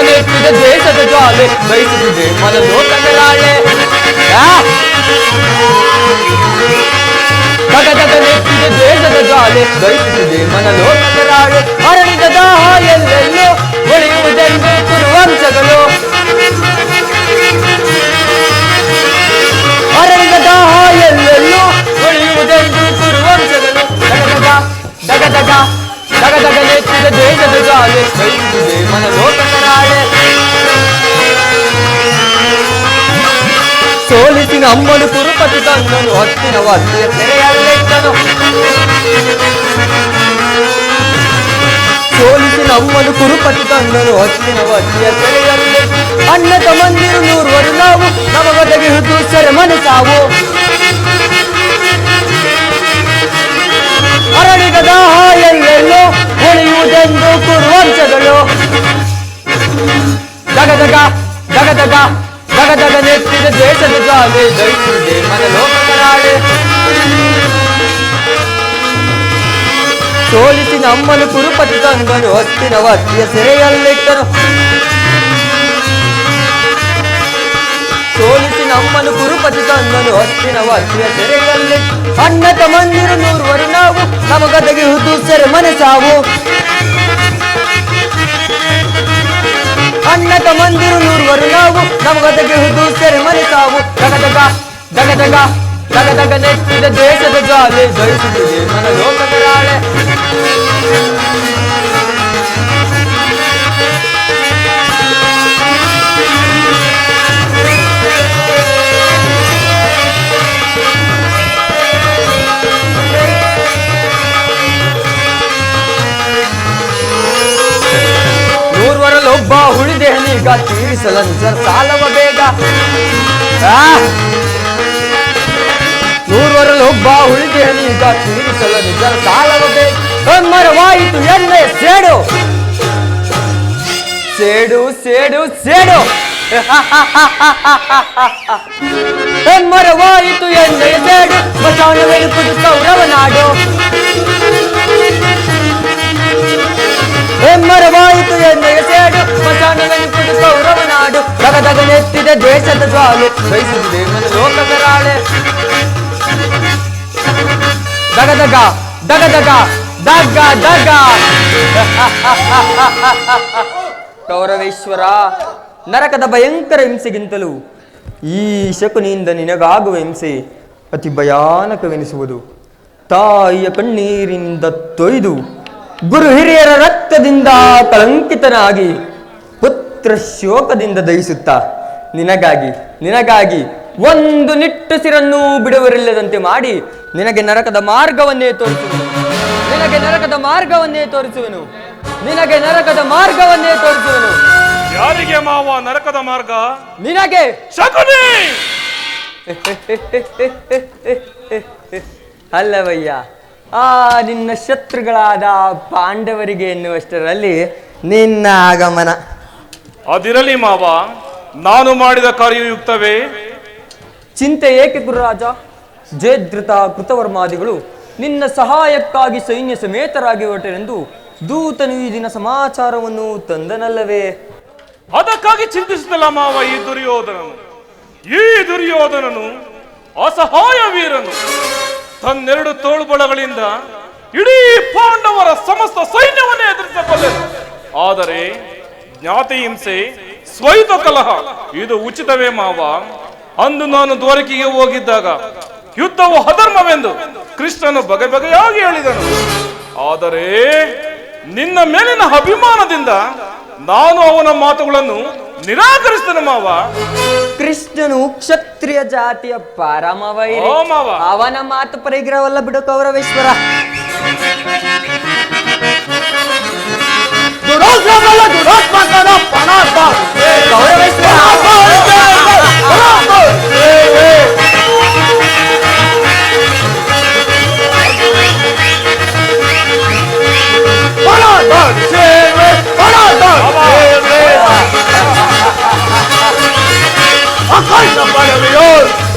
ನೆತ್ತಿದ ದೇಶದ ಜ್ವಾಲೆ ಬಯಸುತ್ತಿದೆ ಮನಲೋಕಗಳಾಳೆ. ನೆತ್ತಿದ ದೇಶದ ಜ್ವಾಲೆ ಬಯಸುತ್ತಿದೆ ಮನಲೋಕಗಳಾಳೆ. ಅರಳಿದ ದಾಹ ಎಲ್ಲೆಲ್ಲೋ ಒಳೆಯುವುದೆಂದು ಕುರುವಂಶಗಳು, ಅರಳಿದ ದಾಹ ಎಲ್ಲೆಲ್ಲೋ ಒಳೆಯುವುದೆಂದು ಕುರುವಂಶಗಳು. ದಗದಗ ನೆತ್ತಿದ ದೇಶದ ಜ್ವಾಲೆ ಬಯಸುತ್ತಿದೆ ಮನಲೋಕಗಳಾಳೆ. ಸೋಲಿಸಿನ ಅಮ್ಮನು ಕುರುಪತಿ ತಂದನು ಹತ್ತಿನ ವತ್ತಿಯ ಸೆರೆಯಲ್ಲಿಟ್ಟನು. ಸೋಲಿಸಿನ ಅಮ್ಮನು ಕುರುಪತಿ ತಂದನು ಹತ್ತಿನ ವತ್ತಿಯ ಸೆರೆಯಲ್ಲಿ. ಅಣ್ಣ ತಮ್ಮಂದಿರು 100 ನಾವು ನಮಗೊದಗಿಹುದು ಸೆರೆಮನೆ ಸಾವು. ಅರಳಿದ ದಾಹ ಎಲ್ಲೆಲ್ಲೋ ಒಳೆಯುವುದೆಂದು ಕುರುವಂಶಗಳು. ದಗದಗ ನೆತ್ತಿದ ದೇಶದ ಜ್ವಾಲೆ ದಹಿಸಿದೆ ಮನಲೋಕಗಳಾಳೆ. ಸೋಲಿಸಿನ ಅಮ್ಮನು ಕುರುಪತಿ ತಂದನು ಹತ್ತಿನ ವತ್ತಿಯ ಸೆರೆಯಲ್ಲಿಟ್ಟನು. ಸೋಲಿಸಿನ ಅಮ್ಮನು ಕುರುಪತಿ ತಂದನು ಹತ್ತಿನ ವತ್ತಿಯ ಸೆರೆಯಲ್ಲಿ. ಅಣ್ಣ ತಮ್ಮಂದಿರು 100 ನಾವು ನಮಗೊದಗಿಹುದು ಸೆರೆಮನೆ ಸಾವು. ಅಣ್ಣ ತಮ್ಮಂದಿರು 100 ನಾವು ನಮಗೊದಗಿಹುದು ಸೆರೆಮನೆ ಸಾವು. ದಗದಗ ನೆತ್ತಿದ ದೇಶದ ಜ್ವಾಲೆ ದಹಿಸುತ್ತಿದೆ ಮನಲೋಕಗಳಾಳೆ. ಒಬ್ಬ ಹುಳಿದೇಹನೀಗ ತೀರಿಸಲಂಚರ್ ಸಾಲವ ಬೇಗ. 100 ಒಬ್ಬ ಹುಳಿದೇಹನೀಗ ತೀರಿಸಲಂಚರ್ ಸಾಲವ ಬೇಗ. ಮರವಾಯಿತು ಎನ್ನೆಯ ಸೇಡು ಮರವಾಯಿತು ಎನ್ನೆಯ ಸೇಡು. ಬಸವನವೆನುಕುದು ಕೌರವ ನಾಡು. ಮರವಾಯಿತು ಎನ್ನೆಯ ಸೇಡು ಮಸಾನವೆನುಕುದು ಕೌರವ ನಾಡು. ದಗದಗ ನೆತ್ತಿದ ದೇಶದ ಜ್ವಾಲೆ ಬಯಸುತ್ತಿದೆ ಮನಲೋಕಗಳಾಳೆ. ದಗ ಕೌರವೇಶ್ವರ, ನರಕದ ಭಯಂಕರ ಹಿಂಸೆಗಿಂತಲೂ ಈ ಶಕುನಿಯಿಂದ ನಿನಗಾಗುವ ಹಿಂಸೆ ಅತಿ ಭಯಾನಕವೆನಿಸುವುದು. ತಾಯಿಯ ಕಣ್ಣೀರಿನಿಂದ ತೊಯ್ದು ಗುರು ಹಿರಿಯರ ರಕ್ತದಿಂದ ಕಳಂಕಿತನಾಗಿ ಪುತ್ರ ಶೋಕದಿಂದ ದಹಿಸುತ್ತಾ ನಿನಗಾಗಿ ಒಂದು ನಿಟ್ಟುಸಿರನ್ನು ಬಿಡುವರಿಲ್ಲದಂತೆ ಮಾಡಿ ನಿನಗೆ ನರಕದ ಮಾರ್ಗವನ್ನೇ ತೋರಿಸುವೆನು. ಯಾರಿಗೆ ಮಾವ ನರಕದ ಮಾರ್ಗ? ನಿನಗೆ. ಶಕುನಿ ಅಲ್ಲವಯ್ಯ, ನಿನ್ನ ಶತ್ರುಗಳಾದ ಪಾಂಡವರಿಗೆ ಎನ್ನುವಷ್ಟರಲ್ಲಿ ನಿನ್ನ ಆಗಮನ. ಅದಿರಲಿ ಮಾವ, ನಾನು ಮಾಡಿದ ಕಾರ್ಯಯುಕ್ತವೇ? ಚಿಂತೆ ಏಕೆ ಗುರುರಾಜ? ಜಯದ್ರಥ ಕೃತವರ್ಮಾದಿಗಳು ನಿನ್ನ ಸಹಾಯಕ್ಕಾಗಿ ಸೈನ್ಯ ಸಮೇತರಾಗಿ ಹೊರಟರೆಂದು ದೂತನು ಈ ದಿನ ಸಮಾಚಾರವನ್ನು ತಂದನಲ್ಲವೇ? ಅದಕ್ಕಾಗಿ ಚಿಂತಿಸುತ್ತಿಲ್ಲ ಮಾವ. ಈ ದುರ್ಯೋಧನನು ಅಸಹಾಯ ವೀರನು. ತನ್ನೆರಡು ತೋಳುಬಳಗಳಿಂದ ಇಡೀ ಪಾಂಡವರ ಸಮಸ್ತ ಸೈನ್ಯವನ್ನೇ ಎದುರಿಸಬಲ್ಲನು. ಆದರೆ ಜ್ಞಾತಿ ಹಿಂಸೆ, ಸ್ವೈತ ಕಲಹ ಇದು ಉಚಿತವೇ ಮಾವ? ಅಂದು ನಾನು ದ್ವಾರಕೆಗೆ ಹೋಗಿದ್ದಾಗ ಯುದ್ಧವು ಅಧರ್ಮವೆಂದು ಕೃಷ್ಣನು ಬಗೆ ಬಗೆಯಾಗಿ ಹೇಳಿದನು. ಆದರೆ ನಿನ್ನ ಮೇಲಿನ ಅಭಿಮಾನದಿಂದ ನಾನು ಅವನ ಮಾತುಗಳನ್ನು ನಿರಾಕರಿಸ್ತೇನೆ ಮಾವ. ಕೃಷ್ಣನು ಕ್ಷತ್ರಿಯ ಜಾತಿಯ ಪರಮವ. ಓ ಮಾವ. ಅವನ ಮಾತು ಪರಿಗ್ರಹವಲ್ಲ ಬಿಡು ಕೌರವೇಶ್ವರ.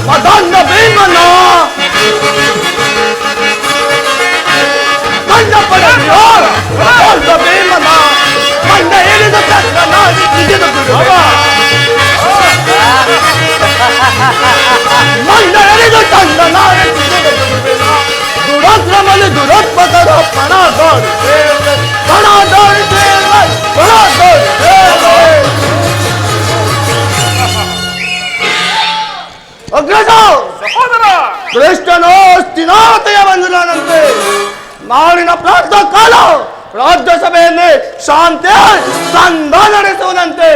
Madonna Bimana! Madonna Bimana! Madonna Bimana! Madonna Elida Takrana! Idina Gurava! Madonna Elida Takrana! Idina Gurava! Duratramani Duratpakara Panador! Panador! Panador! ಅಗ್ರಜ ಸಹೋದರ, ಕೃಷ್ಣನು ಸ್ಥಿನಾತೆಯ ಬಂದಿದ್ದಾನಂತೆ. ನಾಳಿನ ಪ್ರಾತಃ ಕಾಲ ರಾಜ್ಯಸಭೆಯಲ್ಲಿ ಶಾಂತಿ ಸಂಧಾನ ನಡೆಸುವುದಂತೆ.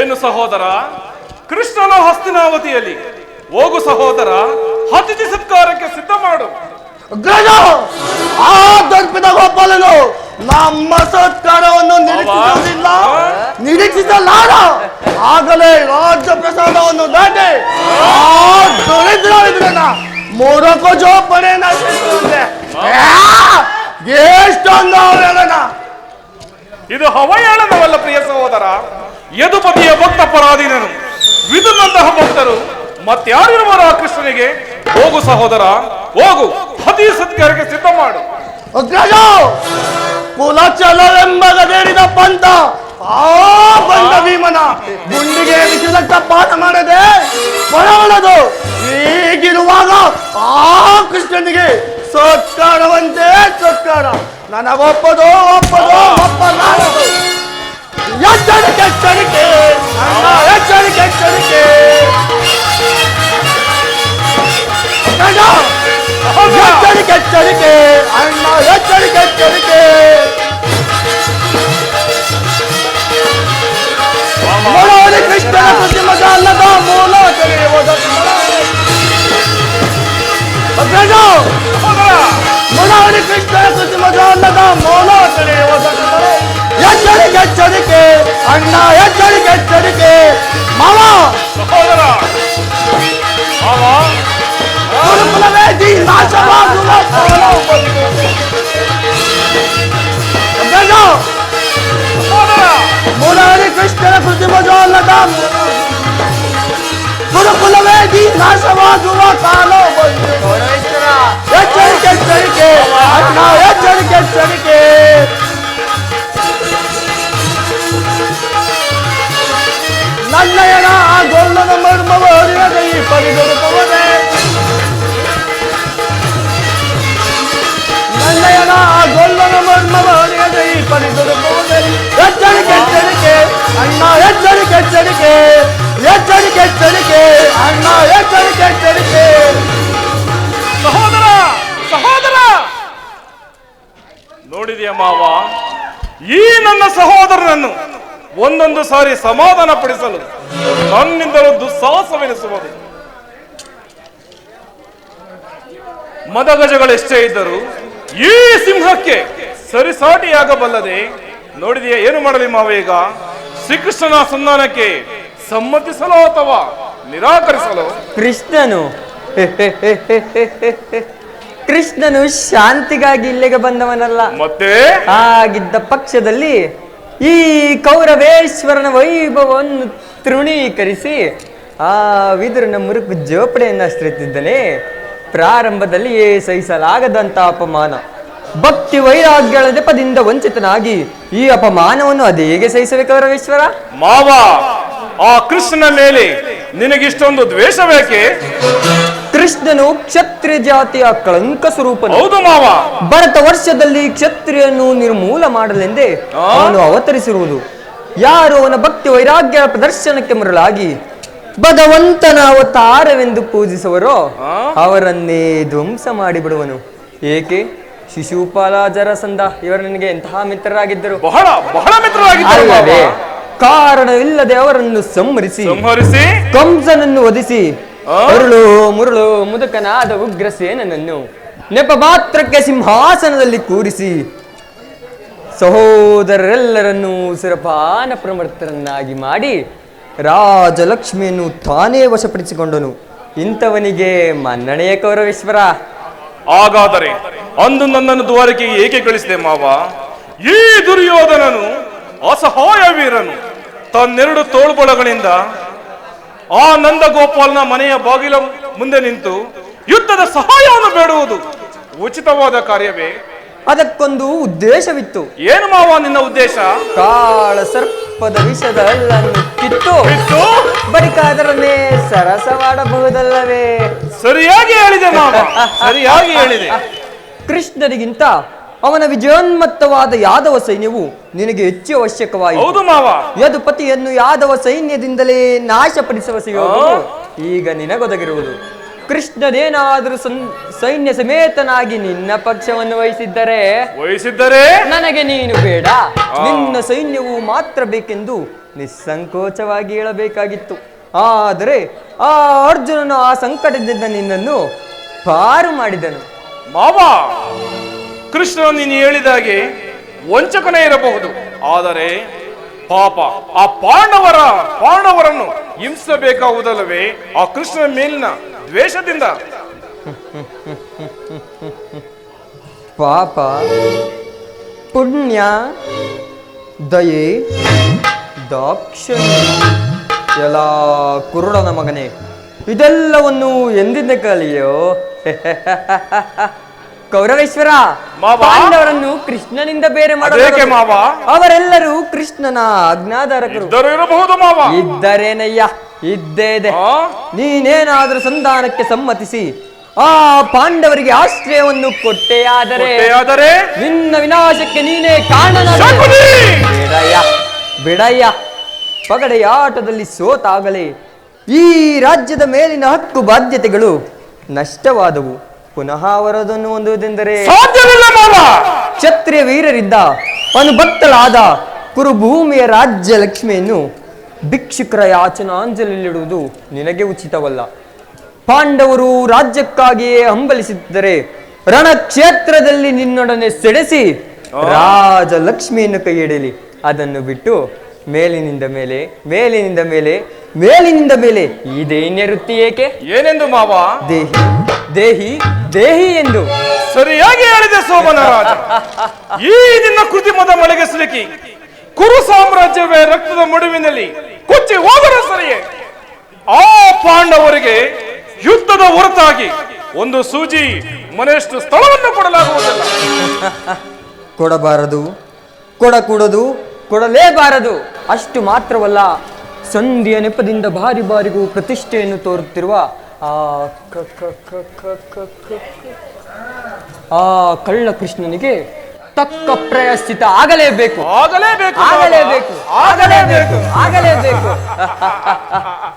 ಏನು ಸಹೋದರ? ಕೃಷ್ಣನ ಹಸ್ತಿನಾವತಿಯಲ್ಲಿ ಹೋಗು ಸಹೋದರ, ಅತಿಥಿ ಸತ್ಕಾರಕ್ಕೆ ಸಿದ್ಧ ಮಾಡು. ಅಗ್ರಜ, ಆ ದರ್ಪಿತ ಗೋಪಾಲನು ನಮ್ಮ ಸತ್ಕಾರವನ್ನು ನಿರೀಕ್ಷಿಸಲಾರ. ಆಗಲೇ ರಾಜ್ಯ ಪ್ರಸಾದವನ್ನು ದಾಟಿ ಆ ದರಿದ್ರನ ಮೂರಕ್ಕೂ ಜೋಪಣೆ ನಶಿಸುವಂತೆ ಎಷ್ಟೊಂದು ಅವಹೇಳನ. ಇದು ಅವಹೇಳನವಲ್ಲ ಪ್ರಿಯ ಸಹೋದರ. ಯದುಪತಿಯ ಭಕ್ತ ಪರಾಧೀನನು ವಿದುನಂತಹ ಭಕ್ತರು ಮತ್ತಾರಿರುವರು ಆ ಕೃಷ್ಣನಿಗೆ. ಹೋಗು ಸಹೋದರ, ಹೋಗು, ಅತಿಥಿ ಸತ್ಕಾರಕ್ಕೆ ಸಿದ್ಧ ಮಾಡು. ಅಗ್ರಜ, ಕುಲಚಲವೆಂಬ ಗದೇರಿದ ಪಂಥ ಆ ಬಂದ ಭೀಮನ ಗುಂಡಿಗೆ ಬಿಸಿಲಕ್ಕ ಪಾಠ ಮಾಡದೆ ಬರವಣದು. ಹೀಗಿರುವಾಗ ಆ ಕೃಷ್ಣನಿಗೆ ಸತ್ಕಾರವಂತೆ ಸತ್ಕಾರ ನನಗೊಪ್ಪದು ಒಪ್ಪಲಾರದು. ಎಚ್ಚರಿಕೆ ಎಚ್ಚರಿಕೆ ಅಣ್ಣ, ಎಚ್ಚರಿಕೆ ಎಚ್ಚರಿಕೆ. ಎಚ್ಚರಿಕೆ ಎಚ್ಚರಿಕೆ ಅಣ್ಣ, ಎಚ್ಚರಿಕೆ ಎಚ್ಚರಿಕೆ. ಮೊಳವಲಿ ಕೃಷ್ಣನ ಕೃತಿಮಗ ಅಲ್ಲದ ಮೂಲ ತಿಳಿಯುವುದು. ಮೊಳವಲಿ ಕೃಷ್ಣನ ಕೃತಿಮಗ ಅಲ್ಲದ ಮೂಲ ತಿಳಿಯುವುದು. ಎಚ್ಚರಿಕೆ ಎಚ್ಚರಿಕೆ ಅಣ್ಣ, ಎಚ್ಚರಿಕೆ ಎಚ್ಚರಿಕೆ. ಮಾವ ಸಹೋದರ, ಗುರುಕುಲವೇದಿ ನಾಶವಾಗುವ ಮುರಾರಿ ಕೃಷ್ಣನ ಕೃತಿಮಜಾಲದ ಗುರುಕುಲವೇದಿ ನಾಶವಾಗುವ ಕಾಲ ಬಂತು. ಎಚ್ಚರಿಕೆ ಎಚ್ಚರಿಕೆ ಅಣ್ಣ, ಎಚ್ಚರಿಕೆ ಎಚ್ಚರಿಕೆ. ನನ್ನಯನ ಆ ಗೊಲ್ಲನ ಮರ್ಮವ ಅರಿಯದ ಈ ಪರಿದೊರಕುವುದೇ. ನನ್ನಯನ ಆ ಗೊಲ್ಲನ ಮರ್ಮವ ಅರಿಯದ ಈ ಪರಿದೊರಕುವುದೇ. ಎಚ್ಚರಿಕೆ ಎಚ್ಚರಿಕೆ ಅಣ್ಣ, ಎಚ್ಚರಿಕೆ ಎಚ್ಚರಿಕೆ. ಎಚ್ಚರಿಕೆ ಎಚ್ಚರಿಕೆ ಅಣ್ಣ, ಎಚ್ಚರಿಕೆ ಎಚ್ಚರಿಕೆ. ಸಹೋದರ, ಸಹೋದರ, ನೋಡಿದೆಯ ಮಾವ, ಈ ನನ್ನ ಸಹೋದರನನ್ನು ಒಂದೊಂದು ಸಾರಿ ಸಮಾಧಾನ ಪಡಿಸಲು ನನ್ನಿಂದಲೂ ದುಸ್ಸಾಹಸವೆನಿಸುವುದು. ಮದಗಜಗಳೆಷ್ಟೇ ಇದ್ದರೂ ಈ ಸಿಂಹಕ್ಕೆ ಸರಿಸಾಟಿಯಾಗಬಲ್ಲದೆ. ನೋಡಿದೆಯ ಏನು ಮಾಡಲಿ ಮಾವ? ಈಗ ಶ್ರೀಕೃಷ್ಣನ ಸಂಧಾನಕ್ಕೆ ಸಮ್ಮತಿಸಲು ಅಥವಾ ನಿರಾಕರಿಸಲು? ಕೃಷ್ಣನು ಶಾಂತಿಗಾಗಿ ಇಲ್ಲಿಗೆ ಬಂದವನಲ್ಲ. ಮತ್ತೆ ಆಗಿದ್ದ ಪಕ್ಷದಲ್ಲಿ ಈ ಕೌರವೇಶ್ವರನ ವೈಭವವನ್ನು ತೃಣೀಕರಿಸಿ ಆ ವಿದುರನ ಮುರುಕು ಜೋಪಡೆಯನ್ನು ಅಷ್ಟರಿದ್ದಾನೆ. ಪ್ರಾರಂಭದಲ್ಲಿ ಸಹಿಸಲಾಗದಂತ ಅಪಮಾನ ಭಕ್ತಿ ವೈರಾಗ್ಯಗಳ ನೆಪದಿಂದ ವಂಚಿತನಾಗಿ ಈ ಅಪಮಾನವನ್ನು ಅದೇಗೆ ಸಹಿಸಬೇಕವರವೇಶ್ವರ? ಮಾವ, ಆ ಕೃಷ್ಣನ ಮೇಲೆ ನಿನಗಿಷ್ಟೊಂದು ದ್ವೇಷ ಬೇಕೆ? ಕೃಷ್ಣನು ಕ್ಷತ್ರಿಯ ಜಾತಿಯ ಕಳಂಕ ಸ್ವರೂಪನು. ಹೌದು ಮಾವ. ಭರತ ವರ್ಷದಲ್ಲಿ ಕ್ಷತ್ರಿಯನ್ನು ನಿರ್ಮೂಲ ಮಾಡಲೆಂದೇ ಅವನು ಅವತರಿಸಿರುವುದು. ಯಾರು ಅವನ ಭಕ್ತಿ ವೈರಾಗ್ಯ ಪ್ರದರ್ಶನಕ್ಕೆ ಮರಳಾಗಿ ಭಗವಂತನ ಅವತಾರವೆಂದು ಪೂಜಿಸುವರೋ ಅವರನ್ನೇ ಧ್ವಂಸ ಮಾಡಿಬಿಡುವನು. ಏಕೆ? ಶಿಶುಪಾಲ, ಜರಾಸಂಧ ಇವರು ನಿನಗೆ ಎಂತಹ ಮಿತ್ರರಾಗಿದ್ದರು? ಬಹಳ ಬಹಳ ಮಿತ್ರರಾಗಿದ್ದರು. ಅಲ್ಲವೇ? ಕಾರಣವಿಲ್ಲದೆ ಅವರನ್ನು ಸಂಹರಿಸಿ ಕಂಸನನ್ನು ವಧಿಸಿ ಅರುಳು ಮುರುಳು ಮುದುಕನಾದ ಉಗ್ರಸೇನನನ್ನು ನೆಪ ಮಾತ್ರಕ್ಕೆ ಸಿಂಹಾಸನದಲ್ಲಿ ಕೂರಿಸಿ ಸಹೋದರರೆಲ್ಲರನ್ನೂ ಸುರಪಾನ ಪ್ರಮರ್ತರನ್ನಾಗಿ ಮಾಡಿ ರಾಜಲಕ್ಷ್ಮಿಯನ್ನು ತಾನೇ ವಶಪಡಿಸಿಕೊಂಡನು. ಇಂಥವನಿಗೆ ಮನ್ನಣೆಯ ಕೌರವೇಶ್ವರ. ಹಾಗಾದರೆ ಅಂದು ನನ್ನನ್ನು ದ್ವಾರಕೆಗೆ ಏಕೆ ಕಳಿಸಿದೆ ಮಾವ? ಈ ದುರ್ಯೋಧನನು ಅಸಹಾಯ ವೀರನು ತನ್ನೆರಡು ತೋಳ್ಬಳಗಳಿಂದ ಆ ನಂದಗೋಪಾಲನ ಮನೆಯ ಬಾಗಿಲ ಮುಂದೆ ನಿಂತು ಯುದ್ಧದ ಸಹಾಯವನ್ನು ಬೇಡುವುದು ಉಚಿತವಾದ ಕಾರ್ಯವೇ? ಅದಕ್ಕೊಂದು ಉದ್ದೇಶವಿತ್ತು. ಏನು ಮಾವ ನಿನ್ನ ಉದ್ದೇಶ? ಕಾಳ ಸರ್ಪದ ವಿಷದ ಹಲ್ಲನ್ನು ಕಿತ್ತು ಬಳಿಕ ಅದರನ್ನೇ ಸರಸವಾಡಬಹುದಲ್ಲವೇ? ಸರಿಯಾಗಿ ಹೇಳಿದೆ ಮಾವ, ಸರಿಯಾಗಿ ಹೇಳಿದೆ. ಕೃಷ್ಣನಿಗಿಂತ ಅವನ ವಿಜಯೋನ್ಮತ್ತವಾದ ಯಾದವ ಸೈನ್ಯವು ನಿನಗೆ ಹೆಚ್ಚು ಅವಶ್ಯಕವಾಯಿತು. ಹೌದು ಮಾವ. ಯದುಪತಿಯನ್ನು ಯಾದವ ಸೈನ್ಯದಿಂದಲೇ ನಾಶಪಡಿಸುವ ಯೋಗವು ಈಗ ನಿನಗೊದಗಿರುವುದು. ಕೃಷ್ಣನೇನಾದರೂ ಸೈನ್ಯ ಸಮೇತನಾಗಿ ನಿನ್ನ ಪಕ್ಷವನ್ನು ವಹಿಸಿದ್ದರೆ ನನಗೆ ನೀನು ಬೇಡ, ನಿನ್ನ ಸೈನ್ಯವು ಮಾತ್ರ ಬೇಕೆಂದು ನಿಸ್ಸಂಕೋಚವಾಗಿ ಹೇಳಬೇಕಾಗಿತ್ತು. ಆದರೆ ಆ ಅರ್ಜುನನು ಆ ಸಂಕಟದಿಂದ ನಿನ್ನನ್ನು ಪಾರು ಮಾಡಿದನು. ಮಾವ, ಕೃಷ್ಣ ನೀನು ಹೇಳಿದಾಗೆ ವಂಚಕನೇ ಇರಬಹುದು, ಆದರೆ ಪಾಪ ಆ ಪಾಂಡವರನ್ನು ಹಿಂಸಬೇಕಾಗುವುದಲ್ಲವೇ ಆ ಕೃಷ್ಣನ ಮೇಲಿನ ದ್ವೇಷದಿಂದ? ಪಾಪ, ಪುಣ್ಯ, ದಯೆ, ದಾಕ್ಷಿಣ್ಯ, ಎಲ್ಲ ಕುರುಡನ ಮಗನೇ, ಇದೆಲ್ಲವನ್ನು ಎಂದಿಂದ ಕಲಿಯೋ? ಕೌರವೇಶ್ವರ, ಪಾಂಡವರನ್ನು ಕೃಷ್ಣನಿಂದ ಬೇರೆ ಮಾಡಬೇಕು ಮಾವ. ಅವರೆಲ್ಲರೂ ಕೃಷ್ಣನ ಆಜ್ಞಾಧಾರಕರು. ಇರಬಹುದು ಮಾವ. ಇದ್ದರೇನಯ್ಯ, ಇದ್ದೇ ಇದೆ. ನೀನೇನಾದ್ರೂ ಸಂಧಾನಕ್ಕೆ ಸಮ್ಮತಿಸಿ ಆ ಪಾಂಡವರಿಗೆ ಆಶ್ರಯವನ್ನು ಕೊಟ್ಟೆಯಾದರೆ ನಿನ್ನ ವಿನಾಶಕ್ಕೆ ನೀನೇ ಕಾರಣ. ಬಿಡಯ್ಯ, ಪಗಡೆಯ ಆಟದಲ್ಲಿ ಸೋತಾಗಲೇ ಈ ರಾಜ್ಯದ ಮೇಲಿನ ಹಕ್ಕು ಬಾಧ್ಯತೆಗಳು ನಷ್ಟವಾದವು. ಪುನಃ ಅವರದನ್ನು ಹೊಂದುವುದೆಂದರೆ ಕ್ಷತ್ರಿಯ ವೀರರಿದ್ದ ಅನುಭಕ್ತಳಾದ ಕುರುಭೂಮಿಯ ರಾಜ್ಯ ಲಕ್ಷ್ಮಿಯನ್ನು ಭಿಕ್ಷುಕರ ಯಾಚನಾಂಜಲಿಡುವುದು ನಿನಗೆ ಉಚಿತವಲ್ಲ. ಪಾಂಡವರು ರಾಜ್ಯಕ್ಕಾಗಿಯೇ ಹಂಬಲಿಸಿದ್ದರೆ ರಣಕ್ಷೇತ್ರದಲ್ಲಿ ನಿನ್ನೊಡನೆ ಸೆಡೆಸಿ ರಾಜಲಕ್ಷ್ಮಿಯನ್ನು ಕೈ ಹಿಡಿಯಲಿ. ಅದನ್ನು ಬಿಟ್ಟು ಮೇಲಿನಿಂದ ಮೇಲೆ ಮೇಲಿನಿಂದ ಮೇಲೆ ಮೇಲಿನಿಂದ ಮೇಲೆ ಈ ದೈನ್ಯ ವೃತ್ತಿ ಏಕೆ? ಏನೆಂದು ಮಾವ? ದೇಹಿ ದೇಹಿ ದೇಹಿ ಎಂದು ಸರಿಯಾಗಿ ಹೇಳಿದೆ ಸೋಮನರಾಜ. ಈ ನಿನ್ನ ಕೃತಿಮದ ಮಳೆಗೆ ಸಿಲುಕಿ ಕುರು ಸಾಮ್ರಾಜ್ಯವೇ ರಕ್ತದ ಮಡುವಿನಲ್ಲಿ ಕೊಚ್ಚಿ ಹೋದರೆ ಸರಿಯೇ. ಆ ಪಾಂಡವರಿಗೆ ಯುದ್ಧದ ಹೊರತಾಗಿ ಒಂದು ಸೂಜಿ ಮನೆಯಷ್ಟು ಸ್ಥಳವನ್ನು ಕೊಡಲಾಗುವುದಿಲ್ಲ. ಕೊಡಬಾರದು, ಕೊಡಕೂಡದು, ಕೊಡಲೇಬಾರದು. ಅಷ್ಟು ಮಾತ್ರವಲ್ಲ, ಸಂಧಿಯ ನೆಪದಿಂದ ಬಾರಿ ಬಾರಿಗೂ ಪ್ರತಿಷ್ಠೆಯನ್ನು ತೋರುತ್ತಿರುವ ಆ ಕಳ್ಳ ಕೃಷ್ಣನಿಗೆ ತಕ್ಕ ಪ್ರಾಯಶ್ಚಿತ ಆಗಲೇಬೇಕು.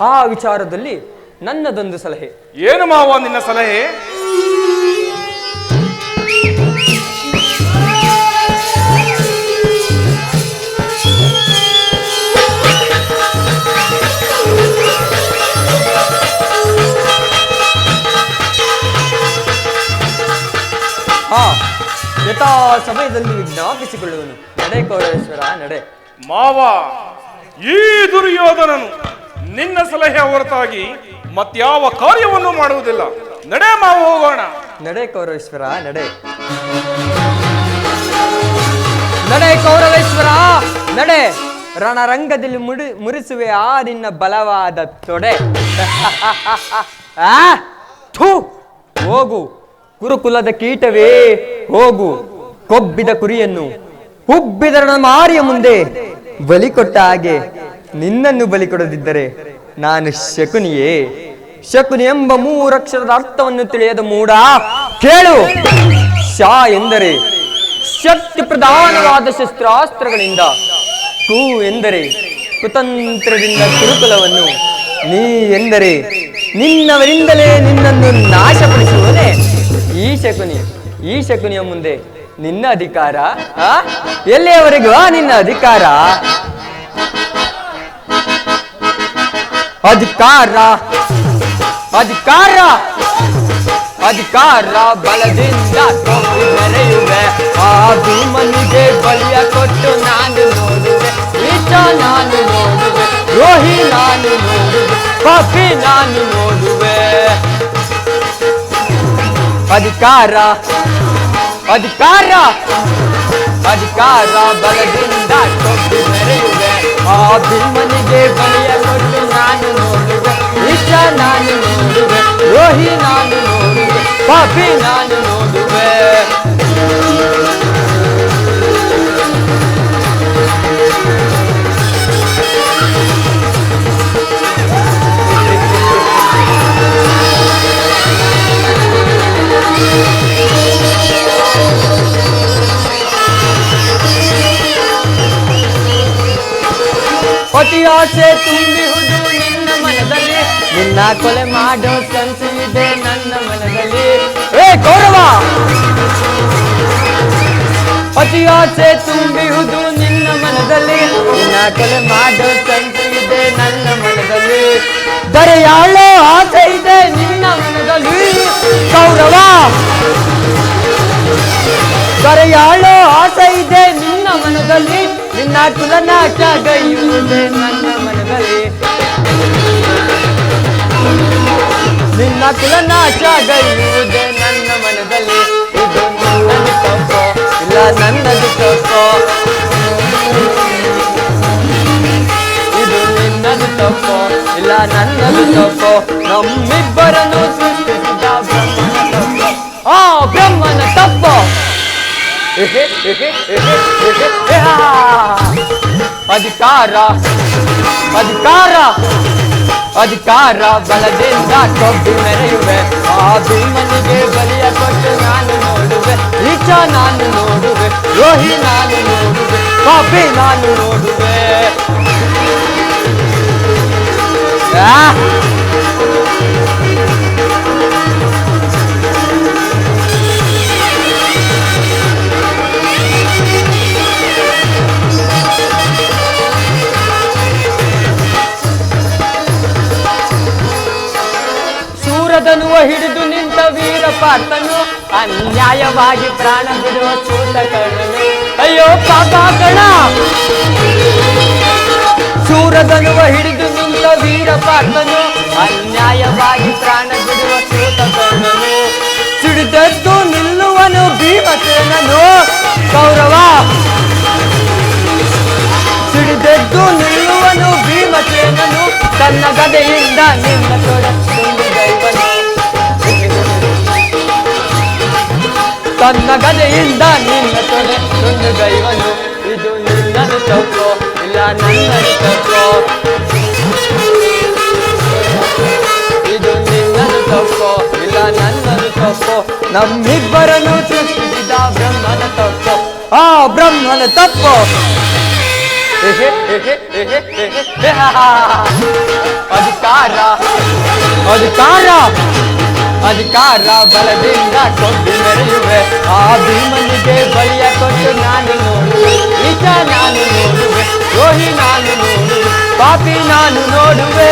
ಆ ವಿಚಾರದಲ್ಲಿ ನನ್ನದೊಂದು ಸಲಹೆ. ಏನು ಮಾವ ನಿನ್ನ ಸಲಹೆ? ಯಥಾ ಸಮಯದಲ್ಲಿ ವಿಜ್ಞಾಪಿಸಿಕೊಳ್ಳುವನು. ನಡೆ ಕೌರವೇಶ್ವರ, ನಡೆ. ಮಾವ, ಈ ದುರ್ಯೋಧನನು ನಿನ್ನ ಸಲಹೆ ಹೊರತಾಗಿ ಮತ್ಯಾವ ಕಾರ್ಯವನ್ನು ಮಾಡುವುದಿಲ್ಲ. ನಡೆ ಮಾವ, ಹೋಗೋಣ. ನಡೆ ಕೌರವೇಶ್ವರ, ನಡೆ. ನಡೆ ಕೌರವೇಶ್ವರ, ನಡೆ. ರಣರಂಗದಲ್ಲಿ ಮುರಿಸುವೆ ಆ ನಿನ್ನ ಬಲವಾದ ತೊಡೆ. ಹೋಗು ಕುರುಕುಲದ ಕೀಟವೇ, ಹೋಗು. ಕೊಬ್ಬಿದ ಕುರಿಯನ್ನು ಉಬ್ಬಿದ ಮಾರಿಯ ಮುಂದೆ ಬಲಿ ಕೊಟ್ಟ ಹಾಗೆ ನಿನ್ನನ್ನು ಬಲಿ ಕೊಡದಿದ್ದರೆ ನಾನು ಶಕುನಿಯೇ? ಶಕುನಿ ಎಂಬ ಮೂರಕ್ಷರದ ಅರ್ಥವನ್ನು ತಿಳಿಯದ ಮೂಡ ಕೇಳು. ಶಾ ಎಂದರೆ ಶಕ್ತಿ ಪ್ರಧಾನವಾದ ಶಸ್ತ್ರಾಸ್ತ್ರಗಳಿಂದ, ಕು ಎಂದರೆ ಕುತಂತ್ರದಿಂದ ಕುರುಕುಲವನ್ನು, ನೀ ಎಂದರೆ ನಿನ್ನವರಿಂದಲೇ ನಿನ್ನನ್ನು ನಾಶಪಡಿಸುವುದೇ ಈ ಶಕುನಿಯ ಮುಂದೆ ನಿನ್ನ ಅಧಿಕಾರ ಎಲ್ಲಿಯವರೆಗೂ ನಿನ್ನ ಅಧಿಕಾರ? ಅಧಿಕಾರ ಬಲದಿಂದ ಮೆರೆಯುವೆ. ಆ ಭೀಮನಿಗೆ ಬಲಿಯ ಕೊಟ್ಟು ನಾನು ನೋಡುವೆ. ಈತ ನಾನು ನೋಡುವೆ, ದ್ರೋಹಿ ನಾನು ನೋಡುವೆ, ಪಾಪಿ ನಾನು ನೋಡುವೆ. ಅಧಿಕಾರ ಬಲದಿಂದ ಕೊಟ್ಟು ಮೆರೆಯುವೆ. ಆ ಭೀಮನಿಗೆ ಬಲಿಯ ಕೊಟ್ಟು ನಾನು ನೋಡುವೆ. ಈತ ನಾನು ನೋಡುವೆ, ದ್ರೋಹಿ ನಾನು ನೋಡುವೆ, ಪಾಪಿ ನಾನು ನೋಡುವೆ. ಅತಿ ಆಸೆ ತುಂಬಿಹುದು ನಿನ್ನ ಮನದಲ್ಲಿ, ನಿನ್ನ ಕೊಲೆ ಮಾಡೋ ಸಂಸಿದೆ ನನ್ನ ಮನದಲ್ಲಿ. ಕೌರವ! ಅತಿ ಆಸೆ ತುಂಬಿಹುದು ನಿನ್ನ ಮನದಲ್ಲಿ, ನಿನ್ನ ಕೊಲೆ ಮಾಡೋ ಸಂಸಿದೆ ನನ್ನ ಮನದಲ್ಲಿ. ದರೆಯಾಳೋ ಆಸೆ ಇದೆ ನಿನ್ನ ಮನದಲ್ಲಿ ಕೌರವ. ದರೆಯಾಳೋ ಆಸೆ ಇದೆ ನಿನ್ನ ಮನದಲ್ಲಿ, ನಿನ್ನ ಕುಲನಾಶ ಗೈಯುವುದೇ ನನ್ನ ಮನದಲ್ಲಿ. ನಿನ್ನ ಕುಲನಾಶ ಗೈಯುವುದೇ ನನ್ನ ಮನದಲ್ಲಿ. ಇದು ನನ್ನದು ತಪ್ಪೋ ಇಲ್ಲ ನನ್ನದು ತಪ್ಪೋ? ಇದು ನಿನ್ನದು ತಪ್ಪೋ ಇಲ್ಲ ನನ್ನದು ತಪ್ಪೋ? ನಮ್ಮಿಬ್ಬರನ್ನು ಸೃಷ್ಟಿಸಿದ ಬ್ರಹ್ಮನ ತಪ್ಪೋ? ಬ್ರಹ್ಮನ ತಪ್ಪೋ? ಅಧಿಕಾರ ಬಲದಿಂದ ಕೊಬ್ಬಿ ಮೆರೆಯುವೆ. ಆ ಭೀಮನಿಗೆ ಬಲಿಯ ಕೊಟ್ಟು ನಾನು ನೋಡುವೆ. ಈಚ ನಾನು ನೋಡುವೆ, ದ್ರೋಹಿ ನಾನು ನೋಡುವೆ, ಪಾಪಿ ನಾನು ನೋಡುವೆ. ಧನುವ ಹಿಡಿದು ನಿಂತ ವೀರ ಪಾರ್ಥನು, ಅನ್ಯಾಯವಾಗಿ ಪ್ರಾಣ ಬಿಡುವ ಚೂತ ಕರ್ಣನು. ಅಯ್ಯೋ ಪಾಪ ಕಣ! ಶೂರಧನುವ ಹಿಡಿದು ನಿಂತ ವೀರ ಪಾರ್ಥನು, ಅನ್ಯಾಯವಾಗಿ ಪ್ರಾಣ ಬಿಡುವ ಚೂತ ಕರ್ಣನು. ಸಿಡಿದೆದ್ದು ನಿಲ್ಲುವನು ಭೀಮಸೇನನು ಕೌರವ. ಸಿಡಿದೆದ್ದು ನಿಲ್ಲುವನು ಭೀಮಸೇನನು, ತನ್ನ ಗದೆಯಿಂದ ನಿನ್ನ ತೊಡಕೊಂಡು ದೈವನು. ತನ್ನ ಗದೆಯಿಂದ ನಿನ್ನ ತೊಡೆ ತುಂಡು ಗೈವನು. ಇದು ನಿನ್ನದು ತಪ್ಪೋ ಇಲ್ಲ ನನ್ನದು ತಪ್ಪೋ? ಇದು ನಿನ್ನದು ತಪ್ಪೋ ಇಲ್ಲ ನನ್ನದು ತಪ್ಪೋ? ನಮ್ಮಿಬ್ಬರನ್ನು ಸೃಷ್ಟಿಸಿದ ಬ್ರಹ್ಮನ ತಪ್ಪೋ? ಬ್ರಹ್ಮನ ತಪ್ಪೋ? ಅಧಿಕಾರ ಬಲದಿಂದ ಕೊಬ್ಬಿ ಮೆರೆಯುವೆ. ಆ ಭೀಮನಿಗೆ ಬಲಿಯ ಕೊಟ್ಟು ನಾನು ನೋಡುವೆ. ಈತ ನಾನು ನೋಡುವೆ, ದ್ರೋಹಿ ನಾನು ನೋಡುವೆ, ಪಾಪಿ ನಾನು ನೋಡುವೆ.